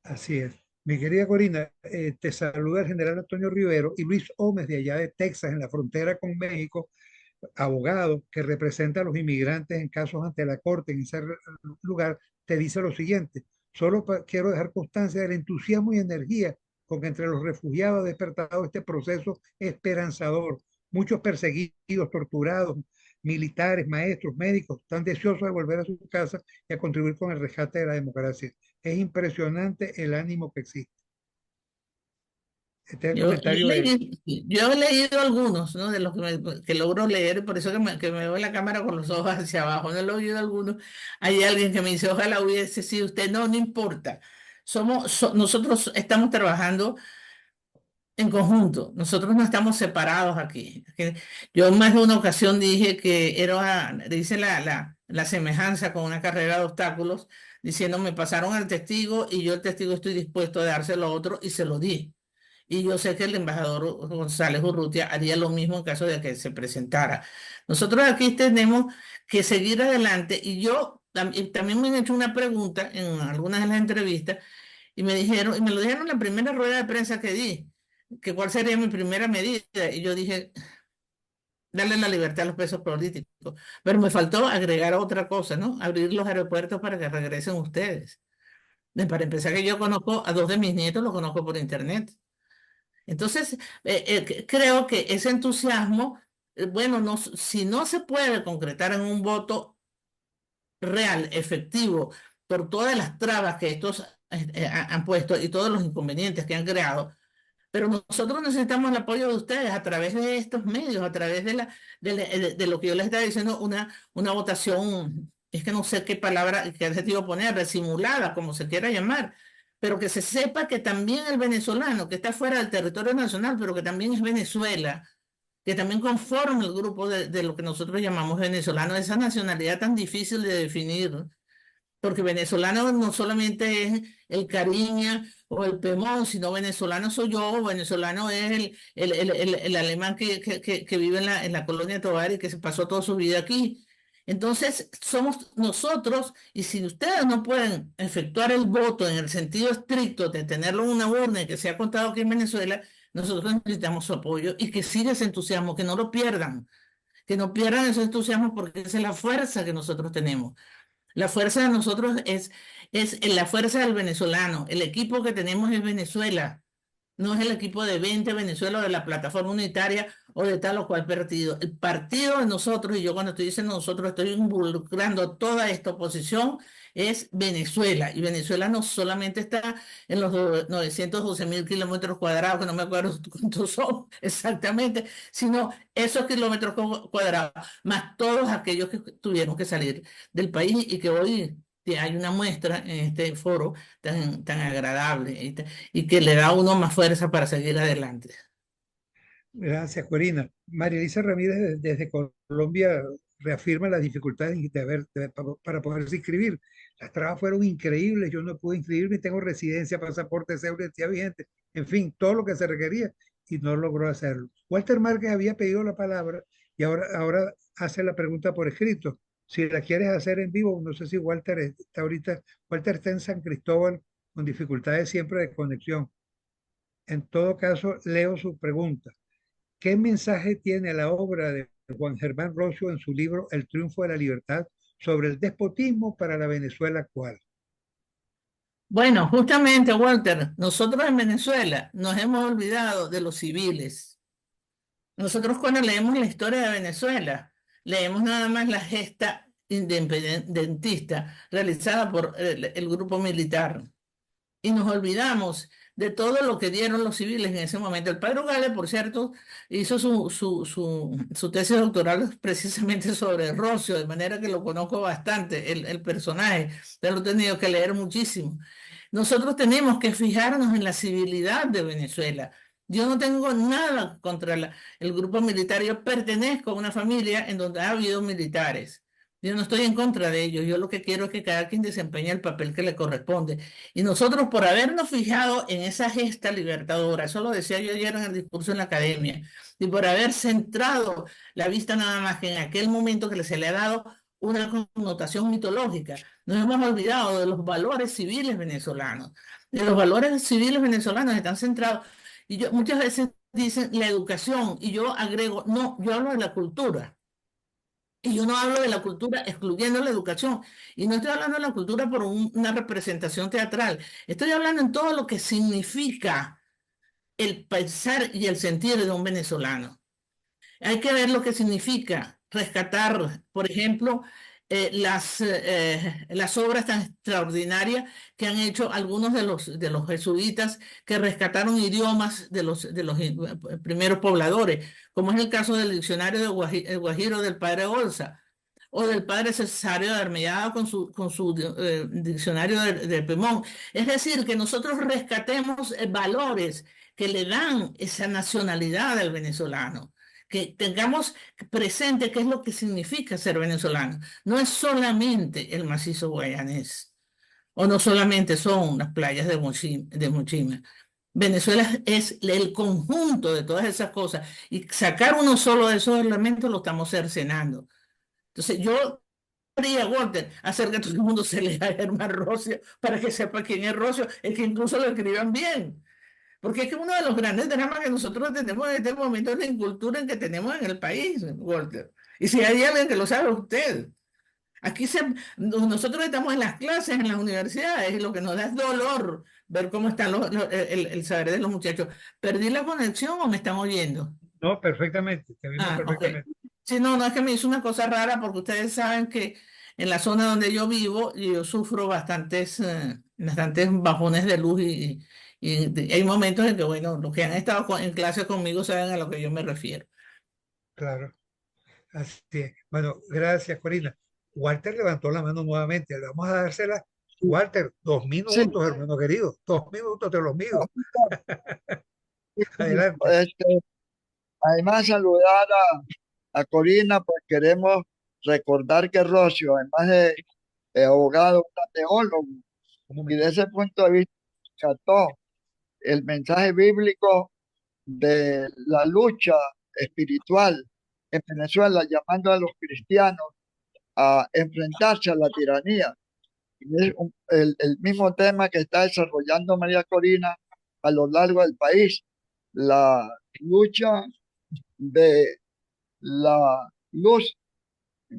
Así es. Mi querida Corina, te saluda el general Antonio Rivero y Luis Gómez de allá de Texas, en la frontera con México, abogado que representa a los inmigrantes en casos ante la corte en ese lugar, te dice lo siguiente. Solo quiero dejar constancia del entusiasmo y energía con que entre los refugiados ha despertado este proceso esperanzador. Muchos perseguidos, torturados, militares, maestros, médicos, están deseosos de volver a su casa y a contribuir con el rescate de la democracia. Es impresionante el ánimo que existe. Este es el comentario de... Yo he leído algunos, ¿no? De los que logro leer, por eso que me veo en la cámara con los ojos hacia abajo, no he leído algunos. Hay alguien que me dice, ojalá hubiese sido usted, no, no importa. Nosotros estamos trabajando en conjunto, nosotros no estamos separados aquí. Yo en más de una ocasión dije que dice la semejanza con una carrera de obstáculos, diciendo, me pasaron al testigo y yo el testigo estoy dispuesto a dárselo a otro y se lo di. Y yo sé que el embajador González Urrutia haría lo mismo en caso de que se presentara. Nosotros aquí tenemos que seguir adelante y yo también me han hecho una pregunta en algunas de las entrevistas y me lo dijeron en la primera rueda de prensa que di, que cuál sería mi primera medida. Y yo dije, darle la libertad a los presos políticos. Pero me faltó agregar otra cosa, ¿no? Abrir los aeropuertos para que regresen ustedes. Para empezar, que yo conozco a dos de mis nietos, los conozco por internet. Entonces, creo que ese entusiasmo, bueno, no, si no se puede concretar en un voto real, efectivo, por todas las trabas que estos han puesto y todos los inconvenientes que han creado, pero nosotros necesitamos el apoyo de ustedes a través de estos medios, a través de lo que yo les estaba diciendo, una votación, es que no sé qué palabra, qué adjetivo poner, simulada, como se quiera llamar, pero que se sepa que también el venezolano, que está fuera del territorio nacional, pero que también es Venezuela, que también conforma el grupo de lo que nosotros llamamos venezolano, esa nacionalidad tan difícil de definir, porque venezolano no solamente es el Cariña o el Pemón, sino venezolano soy yo, venezolano es el alemán que vive en la colonia Tovar y que se pasó toda su vida aquí. Entonces, somos nosotros, y si ustedes no pueden efectuar el voto en el sentido estricto de tenerlo en una urna y que sea contado aquí en Venezuela, nosotros necesitamos su apoyo y que siga ese entusiasmo, que no pierdan ese entusiasmo porque esa es la fuerza que nosotros tenemos. La fuerza de nosotros es la fuerza del venezolano. El equipo que tenemos es Venezuela. No es el equipo de 20 Venezuela o de la plataforma unitaria o de tal o cual partido. El partido de nosotros, y yo cuando estoy diciendo nosotros estoy involucrando toda esta oposición, es Venezuela. Y Venezuela no solamente está en los 912.000 kilómetros cuadrados, que no me acuerdo cuántos son exactamente, sino esos kilómetros cuadrados, más todos aquellos que tuvieron que salir del país y que hoy hay una muestra en este foro tan agradable y que le da a uno más fuerza para seguir adelante. Gracias, Corina. María Elisa Ramírez desde Colombia reafirma las dificultades para poderse inscribir. Las trabas fueron increíbles, yo no pude inscribirme, tengo residencia, pasaporte, seguridad vigente, en fin, todo lo que se requería y no logró hacerlo. Walter Márquez había pedido la palabra y ahora hace la pregunta por escrito. Si la quieres hacer en vivo, no sé si Walter está ahorita, Walter está en San Cristóbal con dificultades siempre de conexión. En todo caso, leo su pregunta. ¿Qué mensaje tiene la obra de Juan Germán Rocio en su libro El triunfo de la libertad sobre el despotismo para la Venezuela actual? Bueno, justamente, Walter, nosotros en Venezuela nos hemos olvidado de los civiles. Nosotros cuando leemos la historia de Venezuela, leemos nada más la gesta independentista realizada por el grupo militar y nos olvidamos de todo lo que dieron los civiles en ese momento. El padre Ugale, por cierto, hizo su tesis doctoral precisamente sobre Rocio, de manera que lo conozco bastante, el personaje, pero lo he tenido que leer muchísimo. Nosotros tenemos que fijarnos en la civilidad de Venezuela. Yo no tengo nada contra el grupo militar, yo pertenezco a una familia en donde ha habido militares. Yo no estoy en contra de ellos, yo lo que quiero es que cada quien desempeñe el papel que le corresponde. Y nosotros por habernos fijado en esa gesta libertadora, eso lo decía yo ayer en el discurso en la academia, y por haber centrado la vista nada más que en aquel momento que se le ha dado una connotación mitológica, nos hemos olvidado de los valores civiles venezolanos. De los valores civiles venezolanos están centrados, y yo muchas veces dicen la educación, y yo agrego, no, yo hablo de la cultura. Y yo no hablo de la cultura excluyendo la educación. Y no estoy hablando de la cultura por una representación teatral. Estoy hablando en todo lo que significa el pensar y el sentir de un venezolano. Hay que ver lo que significa rescatar, por ejemplo, las obras tan extraordinarias que han hecho algunos de los jesuitas que rescataron idiomas de los primeros pobladores, como es el caso del diccionario de Guajiro del padre Olza, o del padre Cesario de Armellada con su diccionario de Pemón. Es decir, que nosotros rescatemos valores que le dan esa nacionalidad al venezolano, que tengamos presente qué es lo que significa ser venezolano. No es solamente el macizo guayanés, o no solamente son las playas de Mochima. Venezuela es el conjunto de todas esas cosas y sacar uno solo de esos elementos lo estamos cercenando. Entonces yo haría, Walter, hacer que todo el mundo se lea a Germán Rocio para que sepa quién es Rocio, es que incluso lo escriban bien. Porque es que uno de los grandes dramas que nosotros tenemos en este momento es la incultura en que tenemos en el país, Walter. Y si hay alguien que lo sabe, usted. Nosotros estamos en las clases, en las universidades, y lo que nos da es dolor ver cómo está el saber de los muchachos. ¿Perdí la conexión o me están oyendo? No, perfectamente, te vimos Ok. perfectamente. Sí, no, no es que me hizo una cosa rara porque ustedes saben que en la zona donde yo vivo yo sufro bastantes bajones de luz y hay momentos en que, bueno, los que han estado en clase conmigo saben a lo que yo me refiero. Claro, así es. Bueno, gracias, Corina. Walter levantó la mano nuevamente. Le vamos a dársela. Walter, dos Sí, minutos, hermano querido. 2 minutos te los mido. Adelante. este, además saludar a Corina, pues queremos recordar que Rocio, además de abogado, era teólogo, y de ese punto de vista trató el mensaje bíblico de la lucha espiritual en Venezuela, llamando a los cristianos a enfrentarse a la tiranía. Y es el mismo tema que está desarrollando María Corina a lo largo del país, la lucha de la luz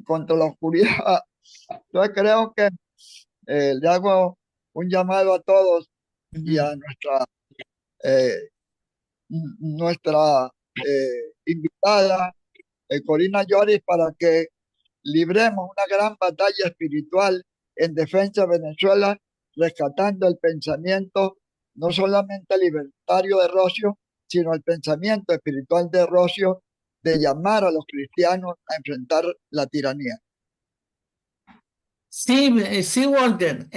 contra la oscuridad. Entonces creo que le hago un llamado a todos y Ujú. a eh, nuestra invitada, Corina Lloris, para que libremos una gran batalla espiritual en defensa de Venezuela, rescatando el pensamiento no solamente libertario de Rocio, sino el pensamiento espiritual de Rocio de llamar a los cristianos a enfrentar la tiranía. Sí, sí, Walter,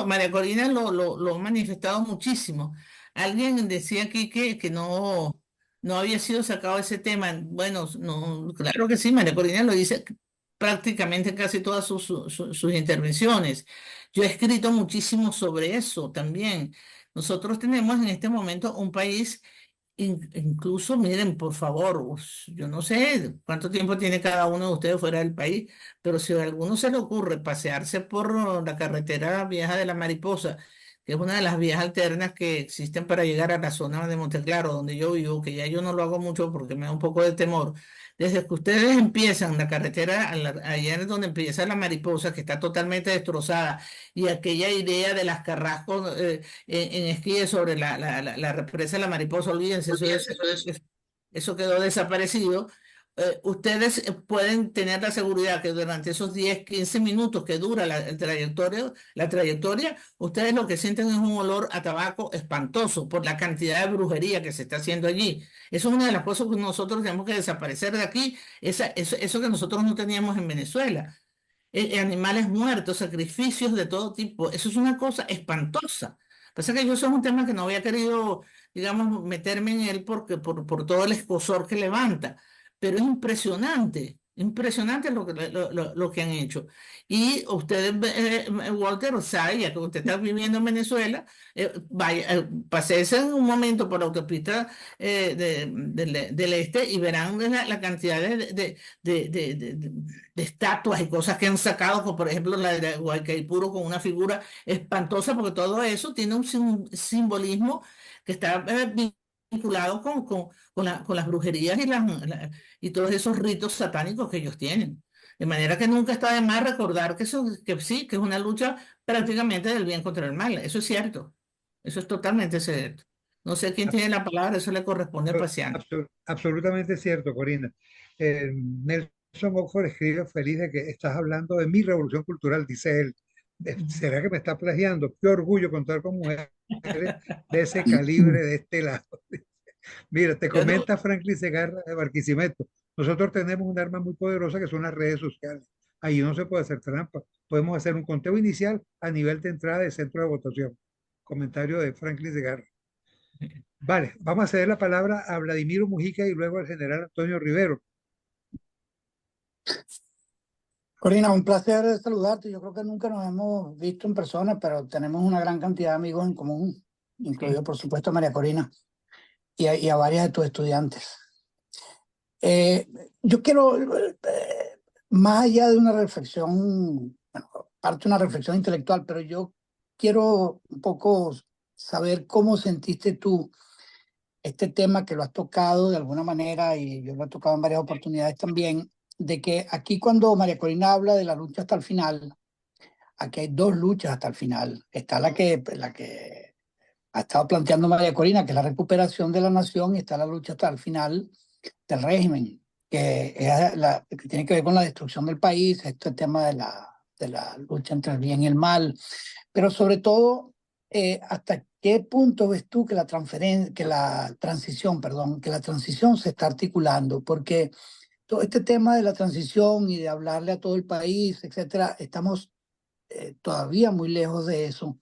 María Corina lo ha manifestado muchísimo. Alguien decía aquí que no había sido sacado ese tema. Bueno, no, claro que sí, María Corina lo dice prácticamente casi todas sus intervenciones. Yo he escrito muchísimo sobre eso también. Nosotros tenemos en este momento un país, incluso, miren, por favor, yo no sé cuánto tiempo tiene cada uno de ustedes fuera del país, pero si a alguno se le ocurre pasearse por la carretera vieja de la Mariposa, que es una de las vías alternas que existen para llegar a la zona de Monteclaro, donde yo vivo, que ya yo no lo hago mucho porque me da un poco de temor. Desde que ustedes empiezan la carretera, allá es donde empieza la Mariposa, que está totalmente destrozada, y aquella idea de las Carrascos en esquí sobre la represa de la Mariposa, olvídense, eso quedó desaparecido. Ustedes pueden tener la seguridad que durante esos 10, 15 minutos que dura la trayectoria, ustedes lo que sienten es un olor a tabaco espantoso por la cantidad de brujería que se está haciendo allí. Eso es una de las cosas que nosotros tenemos que desaparecer de aquí, eso que nosotros no teníamos en Venezuela. Animales muertos, sacrificios de todo tipo, eso es una cosa espantosa. Pasa que yo eso es un tema que no había querido, digamos, meterme en él porque, por todo el escozor que levanta, pero es impresionante, impresionante lo que han hecho. Y ustedes, Walter, sabe, ya que usted está viviendo en Venezuela, vaya, paséese en un momento por la autopista del este y verán la cantidad de estatuas y cosas que han sacado, como por ejemplo la de Guaycaipuro con una figura espantosa, porque todo eso tiene un simbolismo que está vinculado con las brujerías y todos esos ritos satánicos que ellos tienen. De manera que nunca está de más recordar que sí, que es una lucha prácticamente del bien contra el mal. Eso es cierto. Eso es totalmente cierto. No sé quién tiene la palabra, eso le corresponde a Paciano. Absolutamente cierto, Corina. Nelson Oxford escribe feliz de que estás hablando de mi revolución cultural, dice él. ¿Será que me está plagiando? Qué orgullo contar con mujeres de ese calibre de este lado. Mira, te Yo no- comenta Franklin Segarra de Barquisimeto. Nosotros tenemos un arma muy poderosa que son las redes sociales. Ahí no se puede hacer trampa. Podemos hacer un conteo inicial a nivel de entrada de centro de votación. Comentario de Franklin Segarra. Vale, vamos a ceder la palabra a Vladimiro Mujica y luego al general Antonio Rivero. Corina, un placer saludarte. Yo creo que nunca nos hemos visto en persona, pero tenemos una gran cantidad de amigos en común, incluido por supuesto a María Corina y a varias de tus estudiantes. Yo quiero, más allá de una reflexión, bueno, parte de una reflexión intelectual, pero yo quiero un poco saber cómo sentiste tú este tema que lo has tocado de alguna manera, y yo lo he tocado en varias oportunidades también, de que aquí cuando María Corina habla de la lucha hasta el final, aquí hay dos luchas hasta el final. Está la que ha estado planteando María Corina, que es la recuperación de la nación, y está la lucha hasta el final del régimen, que, es que tiene que ver con la destrucción del país, este tema de la lucha entre el bien y el mal, pero sobre todo, ¿hasta qué punto ves tú que que la transición se está articulando? Porque todo este tema de la transición y de hablarle a todo el país, etcétera, estamos todavía muy lejos de eso.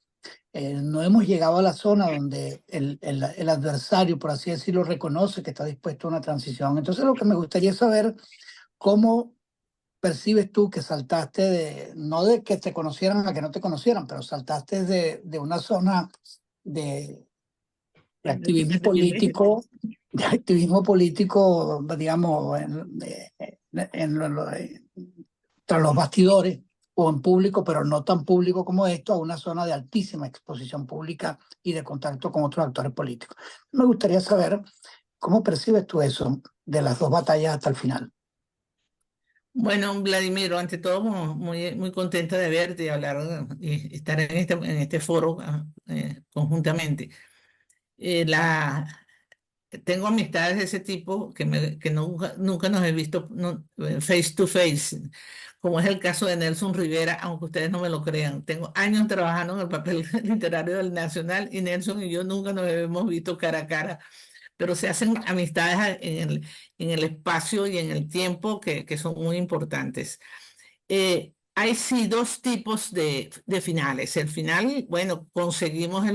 No hemos llegado a la zona donde el adversario, por así decirlo, reconoce que está dispuesto a una transición. Entonces, lo que me gustaría saber, ¿cómo percibes tú que saltaste no de que te conocieran a que no te conocieran, pero saltaste de una zona de, de activismo político, digamos, tras los bastidores o en público, pero no tan público como esto, a una zona de altísima exposición pública y de contacto con otros actores políticos? Me gustaría saber cómo percibes tú eso de las dos batallas hasta el final. Bueno, Vladimiro, ante todo, muy contenta de verte y hablar y estar en este foro conjuntamente. Eh, la, Tengo amistades de ese tipo que nunca nos he visto face to face, como es el caso de Nelson Rivera, aunque ustedes no me lo crean. Tengo años trabajando en el papel literario del Nacional y Nelson y yo nunca nos hemos visto cara a cara, pero se hacen amistades en el espacio y en el tiempo que son muy importantes. Hay sí dos tipos de finales. El final, bueno, conseguimos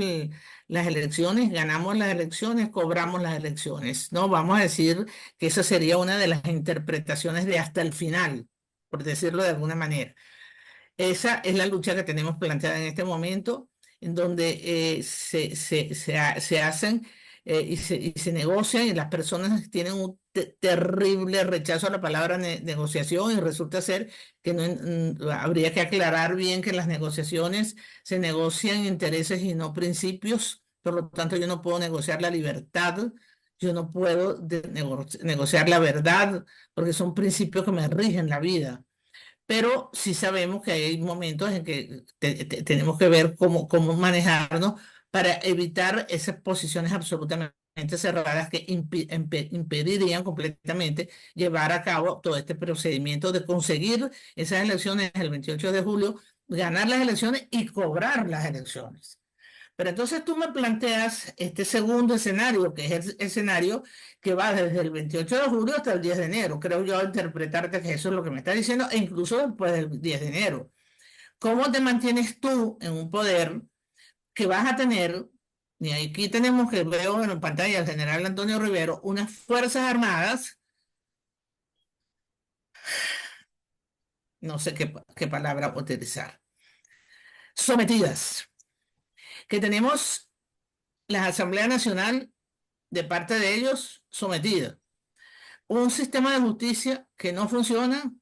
las elecciones, ganamos las elecciones, cobramos las elecciones. No, vamos a decir que esa sería una de las interpretaciones de hasta el final. por decirlo de alguna manera. Esa es la lucha que tenemos planteada en este momento, en donde se hacen y se negocian, y las personas tienen un terrible rechazo a la palabra negociación, y resulta ser que habría que aclarar bien que las negociaciones se negocian intereses y no principios. Por lo tanto, yo no puedo negociar la libertad, yo no puedo negociar la verdad, porque son principios que me rigen la vida. Pero sí sabemos que hay momentos en que tenemos que ver cómo manejarnos para evitar esas posiciones absolutamente cerradas que impedirían completamente llevar a cabo todo este procedimiento de conseguir esas elecciones el 28 de julio, ganar las elecciones y cobrar las elecciones. Pero entonces tú me planteas este segundo escenario, que es el escenario que va desde el 28 de julio hasta el 10 de enero. Creo yo interpretarte que eso es lo que me está diciendo, e incluso después del 10 de enero. ¿Cómo te mantienes tú en un poder que vas a tener? Y aquí tenemos que veo en pantalla al general Antonio Rivero, unas Fuerzas Armadas, no sé qué palabra utilizar, sometidas, que tenemos la Asamblea Nacional de parte de ellos sometida, un sistema de justicia que no funciona.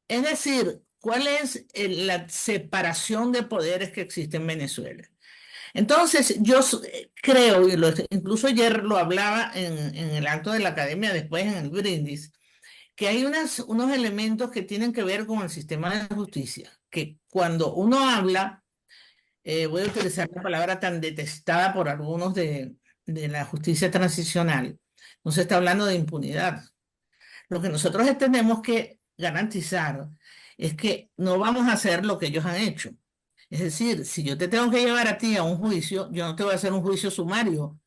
Es decir, ¿cuál es la separación de poderes que existe en Venezuela? Entonces, yo creo, y incluso ayer lo hablaba en el acto de la academia, después en el brindis, que hay unos elementos que tienen que ver con el sistema de justicia, que cuando uno habla, voy a utilizar la palabra tan detestada por algunos de la justicia transicional, no se está hablando de impunidad. Lo que nosotros tenemos que garantizar es que no vamos a hacer lo que ellos han hecho. Es decir, si yo te tengo que llevar a ti a un juicio, yo no te voy a hacer un juicio sumario.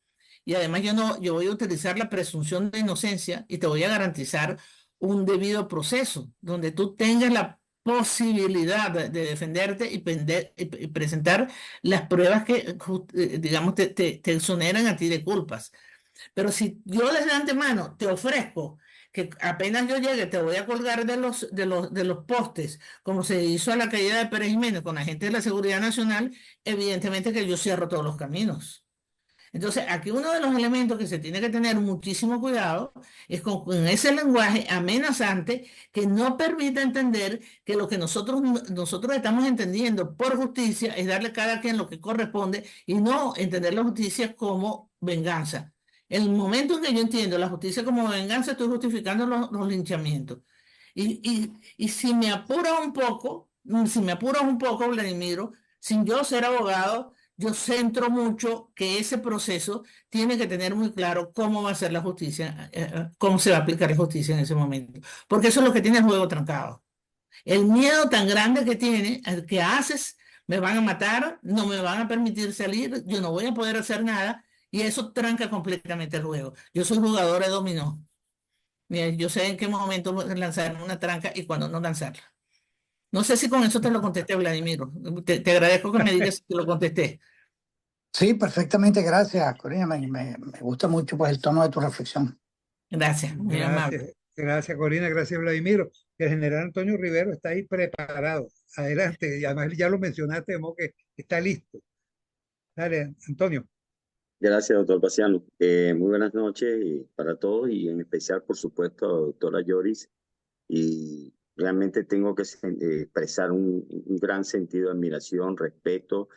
Y además yo voy a utilizar la presunción de inocencia y te voy a garantizar un debido proceso donde tú tengas la posibilidad de defenderte y presentar las pruebas que, digamos, te exoneran a ti de culpas. Pero si yo desde antemano te ofrezco que apenas yo llegue te voy a colgar de los postes, como se hizo a la caída de Pérez Jiménez con la gente de la Seguridad Nacional, evidentemente que yo cierro todos los caminos. Entonces, aquí uno de los elementos que se tiene que tener muchísimo cuidado es con ese lenguaje amenazante que no permita entender que lo que nosotros estamos entendiendo por justicia es darle a cada quien lo que corresponde y no entender la justicia como venganza. El momento en que yo entiendo la justicia como venganza, estoy justificando los linchamientos. Y si me apuras un poco, Vladimiro, sin yo ser abogado, yo centro mucho que ese proceso tiene que tener muy claro cómo va a ser la justicia, cómo se va a aplicar la justicia en ese momento. Porque eso es lo que tiene el juego trancado. El miedo tan grande que tiene, el que haces, me van a matar, no me van a permitir salir, yo no voy a poder hacer nada, y eso tranca completamente el juego. Yo soy jugador de dominó. Mira, yo sé en qué momento lanzar una tranca y cuándo no lanzarla. No sé si con eso te lo contesté, Vladimiro. Te agradezco que me digas si te lo contesté. Sí, perfectamente, gracias, Corina. Me gusta mucho pues, el tono de tu reflexión. Gracias, muy amable. Gracias, Corina, gracias, Vladimiro. El general Antonio Rivero está ahí preparado. Adelante, y además ya lo mencionaste, de modo que está listo. Dale, Antonio. Gracias, doctor Paciano. Muy buenas noches para todos y en especial, por supuesto, a la doctora Lloris. Y realmente tengo que expresar un gran sentido de admiración, respeto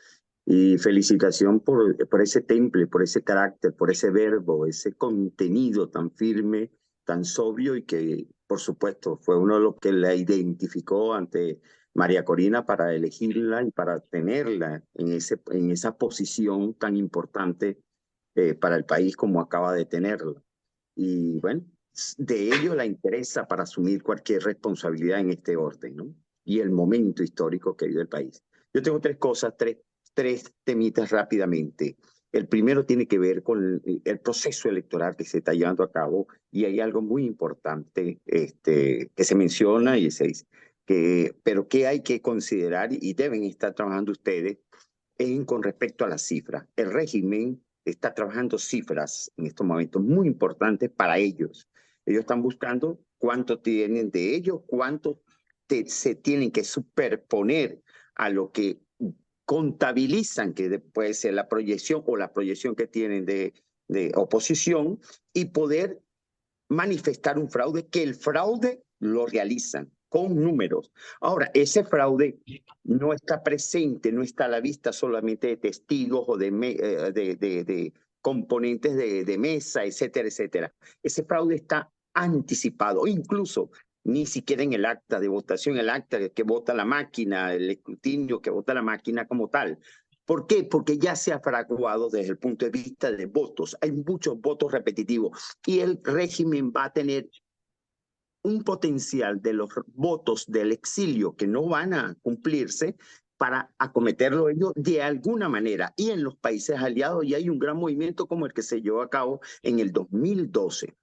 y felicitación por ese temple, por ese carácter, por ese verbo, ese contenido tan firme, tan sobrio y que, por supuesto, fue uno de los que la identificó ante María Corina para elegirla y para tenerla en esa posición tan importante para el país como acaba de tenerla. Y bueno, de ello la interesa para asumir cualquier responsabilidad en este orden, ¿no? Y el momento histórico que vive el país. Yo tengo tres cosas, tres temitas rápidamente. El primero tiene que ver con el proceso electoral que se está llevando a cabo y hay algo muy importante que se menciona y se dice, pero que hay que considerar y deben estar trabajando ustedes con respecto a las cifras. El régimen está trabajando cifras en estos momentos muy importantes para ellos. Ellos están buscando cuánto tienen de ellos, cuánto se tienen que superponer a lo que contabilizan, que puede ser la proyección o la proyección que tienen de oposición, y poder manifestar un fraude, que el fraude lo realizan con números. Ahora, ese fraude no está presente, no está a la vista solamente de testigos o de componentes de mesa, etcétera, etcétera. Ese fraude está anticipado, incluso ni siquiera en el acta de votación, el acta que vota la máquina, el escrutinio que vota la máquina como tal. ¿Por qué? Porque ya se ha fraguado desde el punto de vista de votos. Hay muchos votos repetitivos y el régimen va a tener un potencial de los votos del exilio que no van a cumplirse para acometerlo ellos de alguna manera. Y en los países aliados ya hay un gran movimiento como el que se llevó a cabo en el 2012.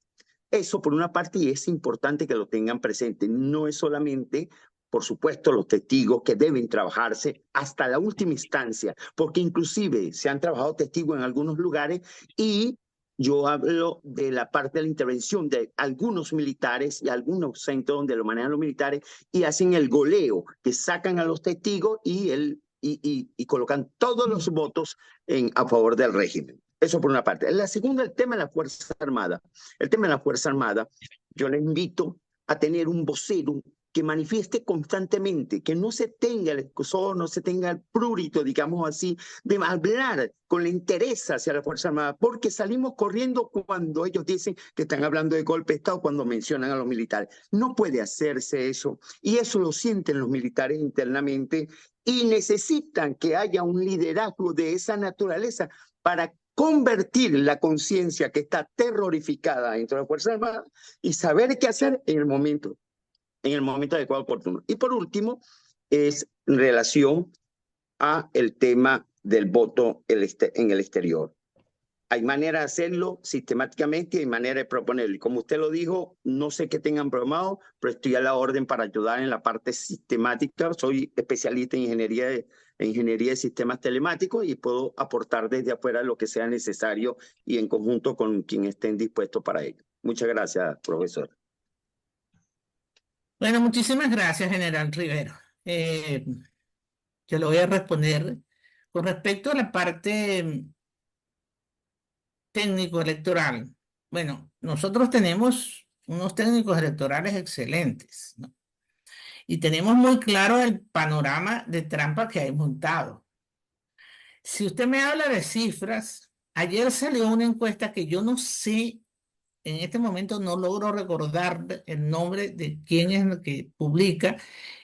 Eso por una parte, y es importante que lo tengan presente. No es solamente, por supuesto, los testigos que deben trabajarse hasta la última instancia, porque inclusive se han trabajado testigos en algunos lugares, y yo hablo de la parte de la intervención de algunos militares y algunos centros donde lo manejan los militares y hacen el goleo, que sacan a los testigos y colocan todos los votos a favor del régimen. Eso por una parte. La segunda, el tema de la Fuerza Armada. El tema de la Fuerza Armada, yo le invito a tener un vocero que manifieste constantemente, que no se tenga el escusor, no se tenga el prurito, digamos así, de hablar con la interés hacia la Fuerza Armada, porque salimos corriendo cuando ellos dicen que están hablando de golpe de Estado, cuando mencionan a los militares. No puede hacerse eso, y eso lo sienten los militares internamente, y necesitan que haya un liderazgo de esa naturaleza para convertir la conciencia que está terrorificada dentro de la Fuerza Armada y saber qué hacer en el momento adecuado, oportuno. Y por último, es en relación a el tema del voto en el exterior. Hay manera de hacerlo sistemáticamente y hay manera de proponerlo. Y como usted lo dijo, no sé qué tengan programado, pero estoy a la orden para ayudar en la parte sistemática. Soy especialista en ingeniería de sistemas telemáticos y puedo aportar desde afuera lo que sea necesario y en conjunto con quien estén dispuestos para ello. Muchas gracias, profesor. Bueno, muchísimas gracias, General Rivero. Yo le voy a responder con respecto a la parte técnico electoral. Bueno, nosotros tenemos unos técnicos electorales excelentes, ¿no? Y tenemos muy claro el panorama de trampa que hay montado. Si usted me habla de cifras, ayer salió una encuesta que yo no sé, en este momento no logro recordar el nombre de quién es el que publica,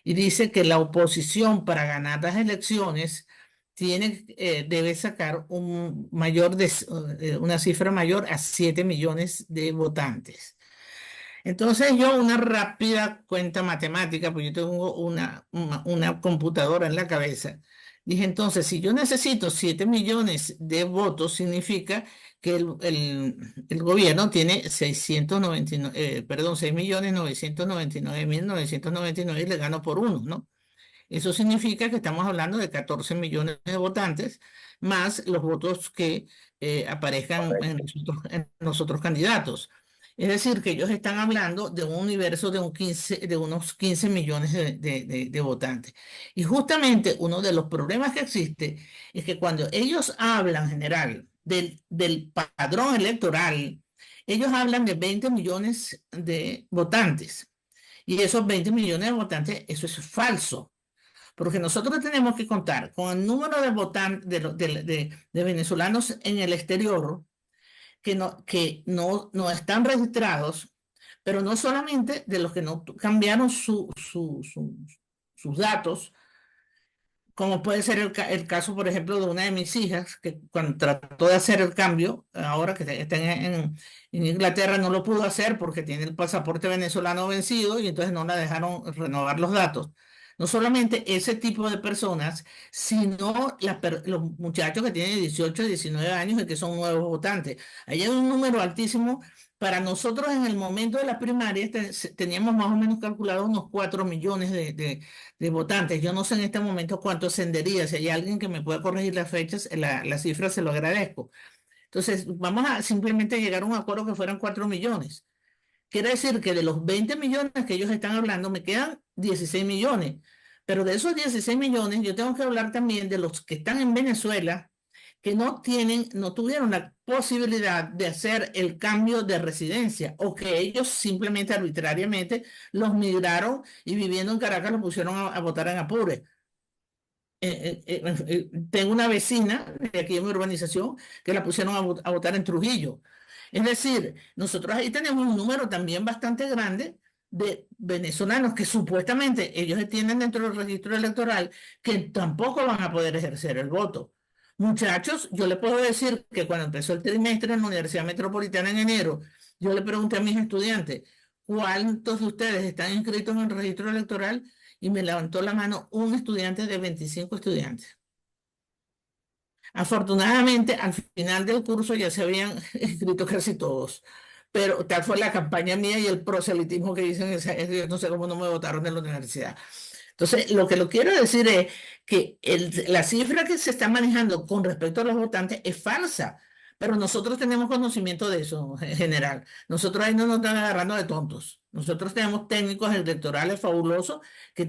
y dice que la oposición para ganar las elecciones debe sacar una cifra mayor a 7 millones de votantes. Entonces yo una rápida cuenta matemática, pues yo tengo una computadora en la cabeza. Dije, entonces, si yo necesito 7 millones de votos, significa que el gobierno tiene 6.999.999 y le gano por uno, ¿no? Eso significa que estamos hablando de 14 millones de votantes, más los votos que aparezcan en los otros candidatos. Es decir, que ellos están hablando de un universo de unos 15 millones de votantes. Y justamente uno de los problemas que existe es que cuando ellos hablan, general, del padrón electoral, ellos hablan de 20 millones de votantes. Y esos 20 millones de votantes, eso es falso. Porque nosotros tenemos que contar con el número de votantes de venezolanos en el exterior que no están registrados, pero no solamente de los que no cambiaron sus datos, como puede ser el caso, por ejemplo, de una de mis hijas, que cuando trató de hacer el cambio, ahora que está en Inglaterra, no lo pudo hacer porque tiene el pasaporte venezolano vencido y entonces no la dejaron renovar los datos. No solamente ese tipo de personas, sino los muchachos que tienen 18, 19 años y que son nuevos votantes. Ahí hay un número altísimo. Para nosotros en el momento de las primarias teníamos más o menos calculado unos 4 millones de votantes. Yo no sé en este momento cuánto ascendería. Si hay alguien que me pueda corregir las fechas, la cifra, se lo agradezco. Entonces, vamos a simplemente llegar a un acuerdo que fueran 4 millones. Quiere decir que de los 20 millones que ellos están hablando, me quedan 16 millones. Pero de esos 16 millones, yo tengo que hablar también de los que están en Venezuela, que no tuvieron la posibilidad de hacer el cambio de residencia o que ellos simplemente arbitrariamente los migraron y viviendo en Caracas los pusieron a votar en Apure. Tengo una vecina de aquí en mi urbanización que la pusieron a votar en Trujillo. Es decir, nosotros ahí tenemos un número también bastante grande de venezolanos que supuestamente ellos tienen dentro del registro electoral que tampoco van a poder ejercer el voto. Muchachos, yo les puedo decir que cuando empezó el trimestre en la Universidad Metropolitana en enero, yo le pregunté a mis estudiantes, ¿cuántos de ustedes están inscritos en el registro electoral? Y me levantó la mano un estudiante de 25 estudiantes. Afortunadamente, al final del curso ya se habían inscrito casi todos, pero tal fue la campaña mía y el proselitismo que dicen, no sé cómo no me votaron en la universidad. Entonces, lo que lo quiero decir es que la cifra que se está manejando con respecto a los votantes es falsa, pero nosotros tenemos conocimiento de eso en general. Nosotros ahí no nos están agarrando de tontos. Nosotros tenemos técnicos electorales fabulosos que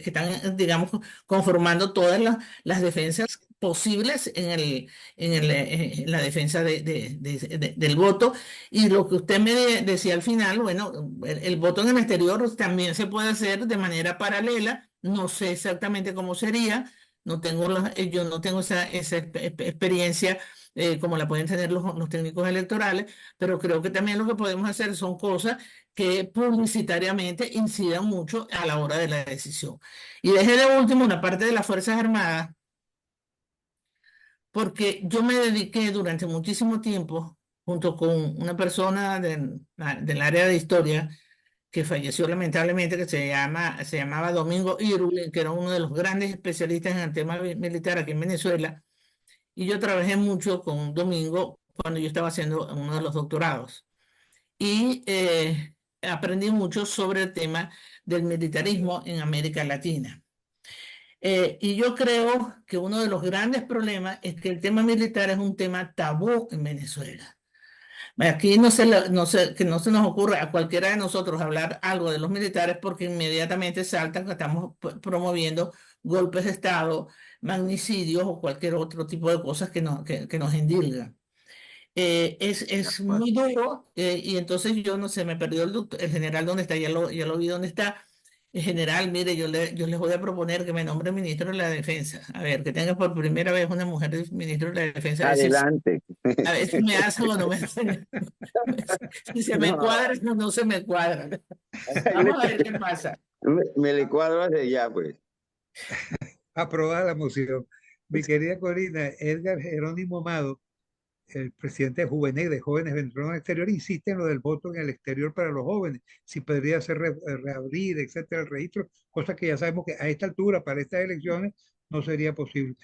están, digamos, conformando todas las defensas posibles en la defensa del voto. Y lo que usted me decía al final, bueno, el voto en el exterior también se puede hacer de manera paralela. No sé exactamente cómo sería. Yo no tengo esa experiencia como la pueden tener los técnicos electorales, pero creo que también lo que podemos hacer son cosas que publicitariamente incidan mucho a la hora de la decisión. Y deje de último una parte de las Fuerzas Armadas, porque yo me dediqué durante muchísimo tiempo, junto con una persona del área de historia, que falleció lamentablemente, que se llamaba Domingo Irul, que era uno de los grandes especialistas en el tema militar aquí en Venezuela, y yo trabajé mucho con Domingo cuando yo estaba haciendo uno de los doctorados. Y aprendí mucho sobre el tema del militarismo en América Latina. Y yo creo que uno de los grandes problemas es que el tema militar es un tema tabú en Venezuela. Aquí que no se nos ocurre a cualquiera de nosotros hablar algo de los militares porque inmediatamente saltan que estamos promoviendo golpes de Estado, magnicidios o cualquier otro tipo de cosas que nos endilgan. Es muy duro y entonces yo no sé, me perdió el general dónde está, ya lo vi dónde está. El general, mire, yo les voy a proponer que me nombre ministro de la Defensa. A ver, que tenga por primera vez una mujer ministro de la Defensa. Adelante. A ver si me hacen o no me hacen. Si se me No, cuadra o no se me cuadra. Vamos a ver qué pasa. me le cuadro desde ya, pues. Aprobada la moción. Mi querida Corina, Edgar Jerónimo Amado, el presidente de Juvenil, de Jóvenes Venezolanos Exterior, insiste en lo del voto en el exterior para los jóvenes, si podría ser reabrir, etcétera, el registro, cosa que ya sabemos que a esta altura, para estas elecciones, no sería posible.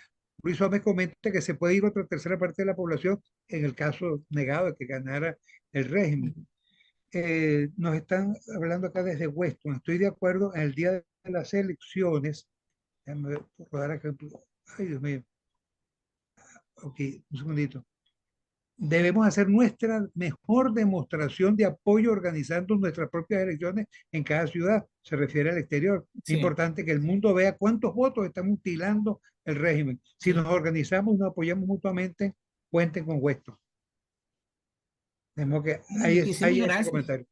Luis Gómez comenta que se puede ir otra tercera parte de la población en el caso negado de que ganara el régimen. Nos están hablando acá desde Weston. Estoy de acuerdo en el día de las elecciones. Déjame ver, rodar acá. Ay, Dios mío. Ok, un segundito. Debemos hacer nuestra mejor demostración de apoyo organizando nuestras propias elecciones en cada ciudad, se refiere al exterior. Es Sí, importante que el mundo vea cuántos votos están mutilando el régimen. Si nos organizamos y nos apoyamos mutuamente, cuenten con Weston. Tenemos que, muchísimas ahí este gracias. comentario.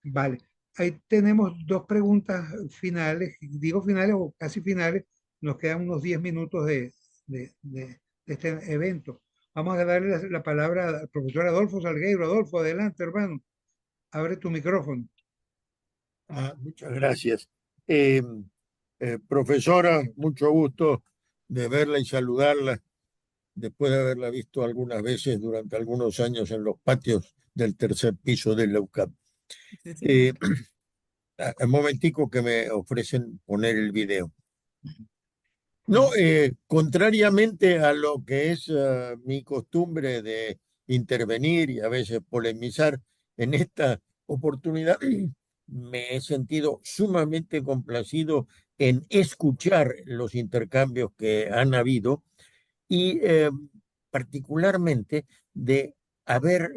Vale. Ahí tenemos dos preguntas finales, digo finales o casi finales, nos quedan unos 10 minutos de este evento. Vamos a darle la palabra al profesor Adolfo Salgueiro. Adolfo, adelante, hermano. Abre tu micrófono. Muchas gracias. Profesora, mucho gusto de verla y saludarla después de haberla visto algunas veces durante algunos años en los patios del tercer piso de la UCAP. Un momentico que me ofrecen poner el video. No, contrariamente a lo que es mi costumbre de intervenir y a veces polemizar en esta oportunidad, me he sentido sumamente complacido en escuchar los intercambios que han habido y particularmente de haber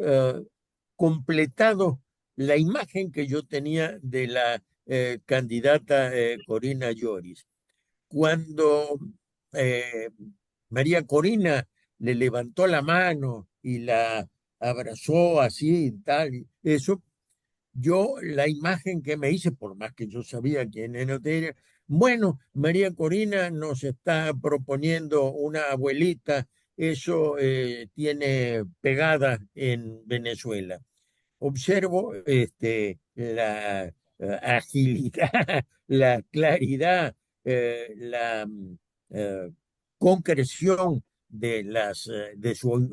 completado la imagen que yo tenía de la candidata Corina Lloris. Cuando María Corina le levantó la mano y la abrazó así y tal, y eso, yo la imagen que me hice, por más que yo sabía quién era, bueno, María Corina nos está proponiendo una abuelita, eso tiene pegada en Venezuela. Observo la agilidad, la claridad, la concreción de su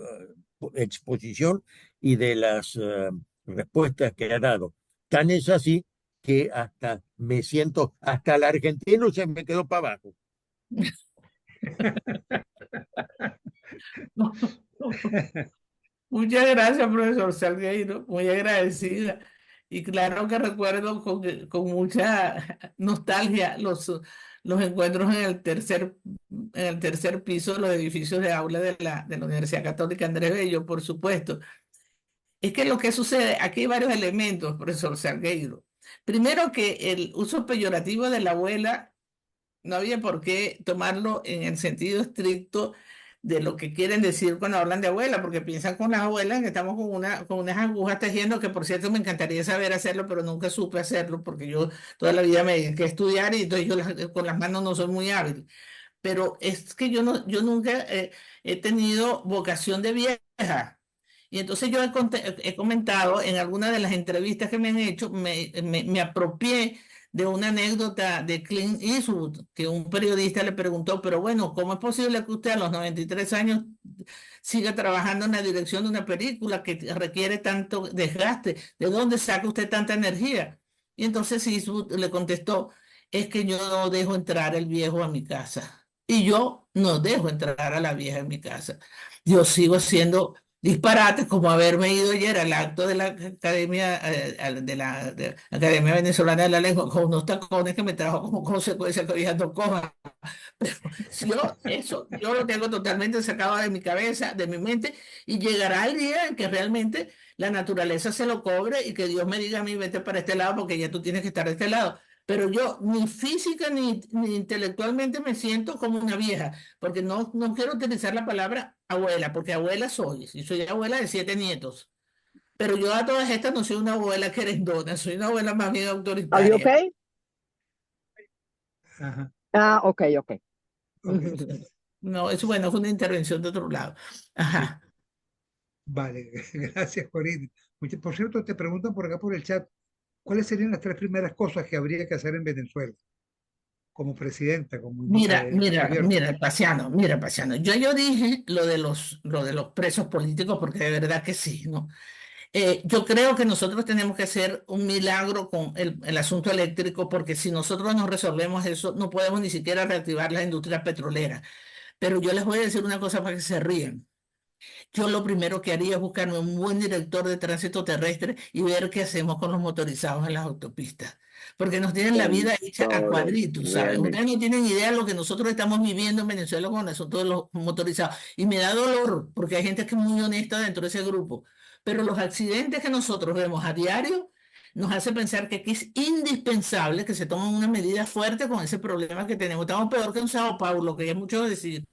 exposición y de las respuestas que ha dado. Tan es así que hasta me siento, hasta el argentino se me quedó para abajo. Muchas gracias, profesor Salgueiro, muy agradecida. Y claro que recuerdo con mucha nostalgia los encuentros en el tercer piso de los edificios de aula de la Universidad Católica Andrés Bello, por supuesto. Es que lo que sucede, aquí hay varios elementos, profesor Salgueiro. Primero que el uso peyorativo de la abuela no había por qué tomarlo en el sentido estricto de lo que quieren decir cuando hablan de abuela, porque piensan con las abuelas que estamos con unas agujas tejiendo, que por cierto me encantaría saber hacerlo, pero nunca supe hacerlo, porque yo toda la vida me dediqué a estudiar y entonces yo con las manos no soy muy hábil. Pero es que yo nunca he tenido vocación de vieja. Y entonces yo he comentado en alguna de las entrevistas que me han hecho, me apropié de una anécdota de Clint Eastwood, que un periodista le preguntó, pero bueno, ¿cómo es posible que usted a los 93 años siga trabajando en la dirección de una película que requiere tanto desgaste? ¿De dónde saca usted tanta energía? Y entonces Eastwood le contestó, es que yo no dejo entrar el viejo a mi casa. Y yo no dejo entrar a la vieja en mi casa. Yo sigo siendo disparates como haberme ido ayer al acto de la Academia, de la Academia Venezolana de la Lengua con unos tacones que me trajo como consecuencia que hoy ando coja. Pero yo lo tengo totalmente sacado de mi cabeza, de mi mente, y llegará el día en que realmente la naturaleza se lo cobre y que Dios me diga a mí, vete para este lado porque ya tú tienes que estar de este lado. Pero yo ni física ni intelectualmente me siento como una vieja, porque no quiero utilizar la palabra abuela, porque abuela soy, y soy abuela de 7 nietos. Pero yo a todas estas no soy una abuela querendona, soy una abuela más bien Are you autoritaria. okay? Ajá. Ah, okay. Ok. No, eso bueno, es una intervención de otro lado. Sí. Ajá. Vale, gracias, Corina. Por cierto, te preguntan por acá por el chat, ¿cuáles serían las 3 primeras cosas que habría que hacer en Venezuela como presidenta, como gobierno? Mira, Paciano. Yo dije lo de los presos políticos porque de verdad que sí, ¿no? Yo creo que nosotros tenemos que hacer un milagro con el asunto eléctrico, porque si nosotros no resolvemos eso, no podemos ni siquiera reactivar la industria petrolera. Pero yo les voy a decir una cosa para que se rían. Yo lo primero que haría es buscarme un buen director de tránsito terrestre y ver qué hacemos con los motorizados en las autopistas. Porque nos tienen la vida hecha a Todo, cuadritos, ¿sabes? realmente. Ustedes no tienen idea de lo que nosotros estamos viviendo en Venezuela con el asunto de los motorizados. Y me da dolor, porque hay gente que es muy honesta dentro de ese grupo. Pero los accidentes que nosotros vemos a diario nos hace pensar que aquí es indispensable que se tomen una medida fuerte con ese problema que tenemos. Estamos peor que en Sao Paulo, que es mucho decir.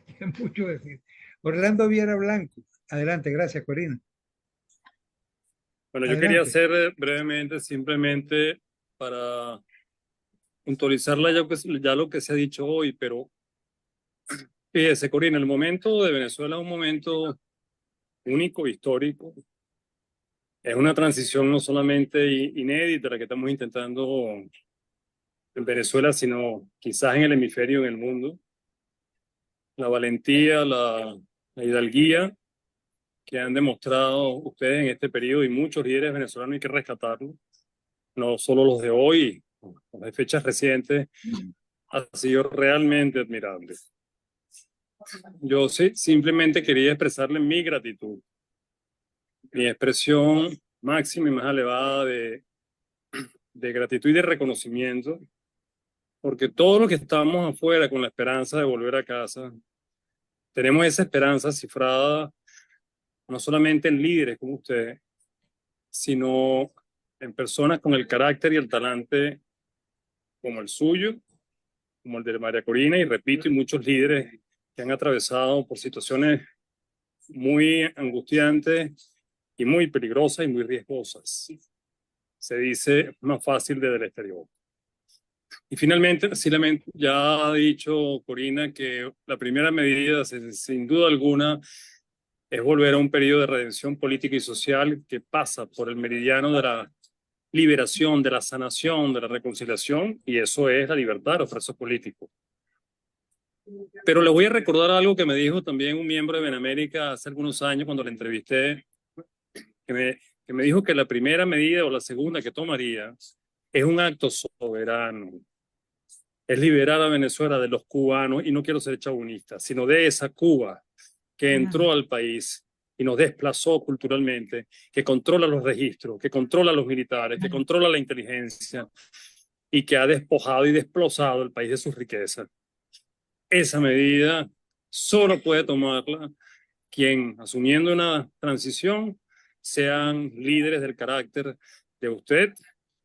Es mucho decir. Orlando Viera Blanco. Adelante, gracias, Corina. Bueno, yo quería Adelante. hacer brevemente, simplemente para puntualizar ya lo que se ha dicho hoy, pero fíjese, Corina, el momento de Venezuela es un momento único, histórico. Es una transición no solamente inédita la que estamos intentando en Venezuela, sino quizás en el hemisferio, en el mundo. La valentía, la hidalguía que han demostrado ustedes en este periodo y muchos líderes venezolanos hay que rescatarlo, no solo los de hoy, los de fechas recientes, ha sido realmente admirable. Yo sí, simplemente quería expresarle mi gratitud, mi expresión máxima y más elevada de gratitud y de reconocimiento, porque todos los que estamos afuera con la esperanza de volver a casa, tenemos esa esperanza cifrada no solamente en líderes como ustedes, sino en personas con el carácter y el talante como el suyo, como el de María Corina, y repito, y muchos líderes que han atravesado por situaciones muy angustiantes y muy peligrosas y muy riesgosas. Se dice más fácil desde el exterior. Y finalmente, ya ha dicho Corina que la primera medida, sin duda alguna, es volver a un periodo de redención política y social que pasa por el meridiano de la liberación, de la sanación, de la reconciliación, y eso es la libertad de los presos políticos. Pero le voy a recordar algo que me dijo también un miembro de Benamérica hace algunos años cuando le entrevisté, que me dijo que la primera medida o la segunda que tomaría es un acto soberano. Es liberar a Venezuela de los cubanos, y no quiero ser chauvinista, sino de esa Cuba que entró al país y nos desplazó culturalmente, que controla los registros, que controla a los militares, que controla la inteligencia y que ha despojado y desplazado el país de sus riquezas. Esa medida solo puede tomarla quien, asumiendo una transición, sean líderes del carácter de usted,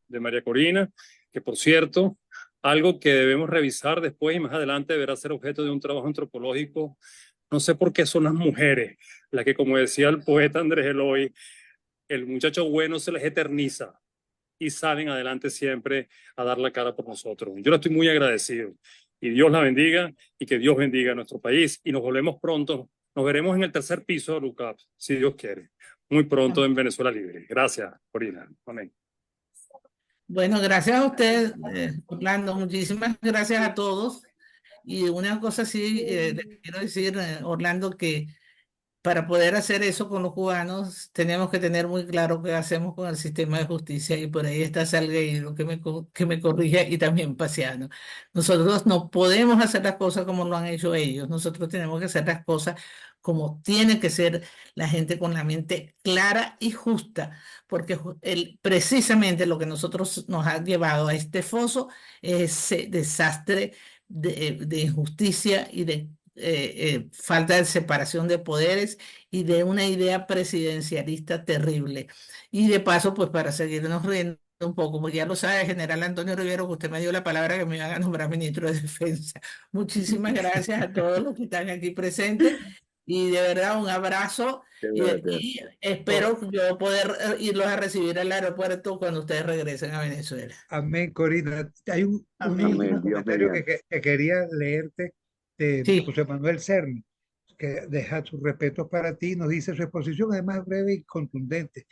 de María Corina, que por cierto, algo que debemos revisar después y más adelante deberá ser objeto de un trabajo antropológico. No sé por qué son las mujeres las que, como decía el poeta Andrés Eloy, el muchacho bueno se les eterniza y salen adelante siempre a dar la cara por nosotros. Yo le estoy muy agradecido y Dios la bendiga y que Dios bendiga a nuestro país, y nos volvemos pronto. Nos veremos en el tercer piso de LUCAP, si Dios quiere, muy pronto en Venezuela Libre. Gracias, Corina. Amén. Bueno, gracias a usted, Orlando. Muchísimas gracias a todos. Y una cosa sí, le quiero decir, Orlando, que para poder hacer eso con los cubanos, tenemos que tener muy claro qué hacemos con el sistema de justicia, y por ahí está Salgueiro que me corrige, y también Paciano. Nosotros no podemos hacer las cosas como lo han hecho ellos. Nosotros tenemos que hacer las cosas como tiene que ser la gente con la mente clara y justa, porque precisamente lo que nosotros nos ha llevado a este foso es ese desastre de injusticia y de falta de separación de poderes y de una idea presidencialista terrible. Y de paso, pues para seguirnos riendo un poco, pues ya lo sabe, general Antonio Rivero, que usted me dio la palabra que me iban a nombrar ministro de Defensa. Muchísimas gracias a todos los que están aquí presentes, y de verdad un abrazo, y espero yo poder irlos a recibir al aeropuerto cuando ustedes regresen a Venezuela. Amén, Corina. Hay un Amén. último Dios comentario mediante. que quería leerte de Sí. José Manuel Cerny, que deja sus respetos para ti. Nos dice: su exposición es más breve y contundente.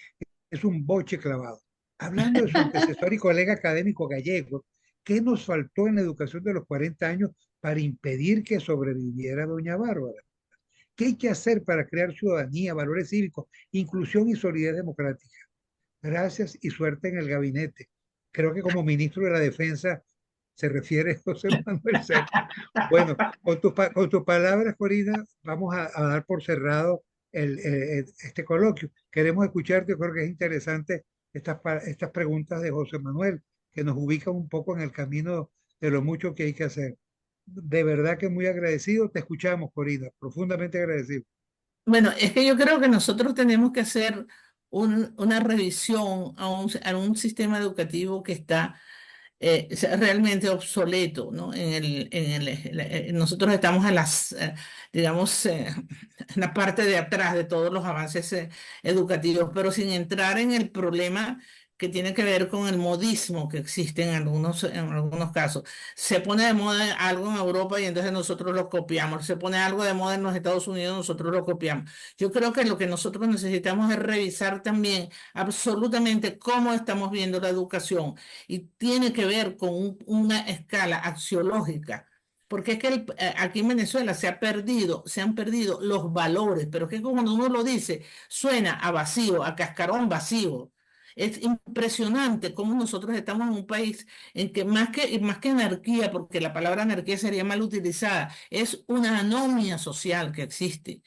Es un boche clavado. Hablando de su antecesor y colega académico gallego, ¿qué nos faltó en la educación de los 40 años para impedir que sobreviviera doña Bárbara? ¿Qué hay que hacer para crear ciudadanía, valores cívicos, inclusión y solidez democrática? Gracias y suerte en el gabinete. Creo que como ministro de la Defensa se refiere José Manuel Cerny. Bueno, con tus palabras, Corina, vamos a dar por cerrado este coloquio. Queremos escucharte. Yo creo que es interesante estas preguntas de José Manuel, que nos ubican un poco en el camino de lo mucho que hay que hacer. De verdad que muy agradecido. Te escuchamos, Corina, profundamente agradecido. Bueno, es que yo creo que nosotros tenemos que hacer una revisión a un sistema educativo que está realmente obsoleto, ¿no? Nosotros estamos digamos, en la parte de atrás de todos los avances educativos, pero sin entrar en el problema que tiene que ver con el modismo que existe en algunos casos. Se pone de moda algo en Europa y entonces nosotros lo copiamos. Se pone algo de moda en los Estados Unidos, nosotros lo copiamos. Yo creo que lo que nosotros necesitamos es revisar también absolutamente cómo estamos viendo la educación, y tiene que ver con una escala axiológica. Porque es que aquí en Venezuela se han perdido los valores, pero es que cuando uno lo dice, suena a vacío, a cascarón vacío. Es impresionante cómo nosotros estamos en un país en que más que anarquía, porque la palabra anarquía sería mal utilizada, es una anomia social que existe.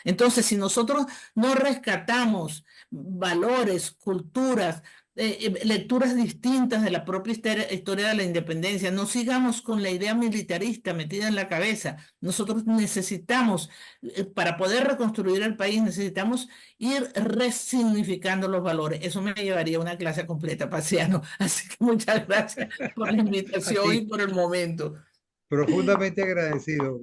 Entonces, si nosotros no rescatamos valores, culturas, lecturas distintas de la propia historia de la independencia. No sigamos con la idea militarista metida en la cabeza. Nosotros necesitamos, para poder reconstruir el país, necesitamos ir resignificando los valores. Eso me llevaría a una clase completa, Paciano. Así que muchas gracias por la invitación y por el momento. Profundamente agradecido,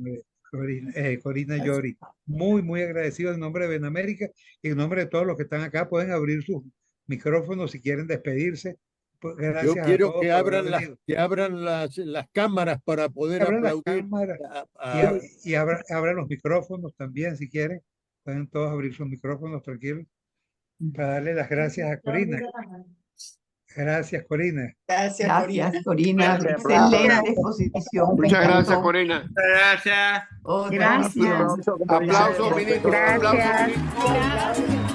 Corina Lloris. Muy, muy agradecido en nombre de Benamérica y en nombre de todos los que están acá. Pueden abrir sus micrófonos si quieren despedirse. Pues Yo gracias a quiero todos que por haber abran venido. que abran las cámaras para poder Abran las aplaudir. cámaras y abran los micrófonos también si quieren. Pueden todos abrir sus micrófonos tranquilos para darle las gracias a Corina. Gracias, Corina. Gracias, Gracias, Corina. Gracias, Excelente profesora. exposición. Me Muchas gracias, encantó. Corina. Gracias. Otra. Gracias. Aplausos, ministro. Aplausos, Gracias. ministro.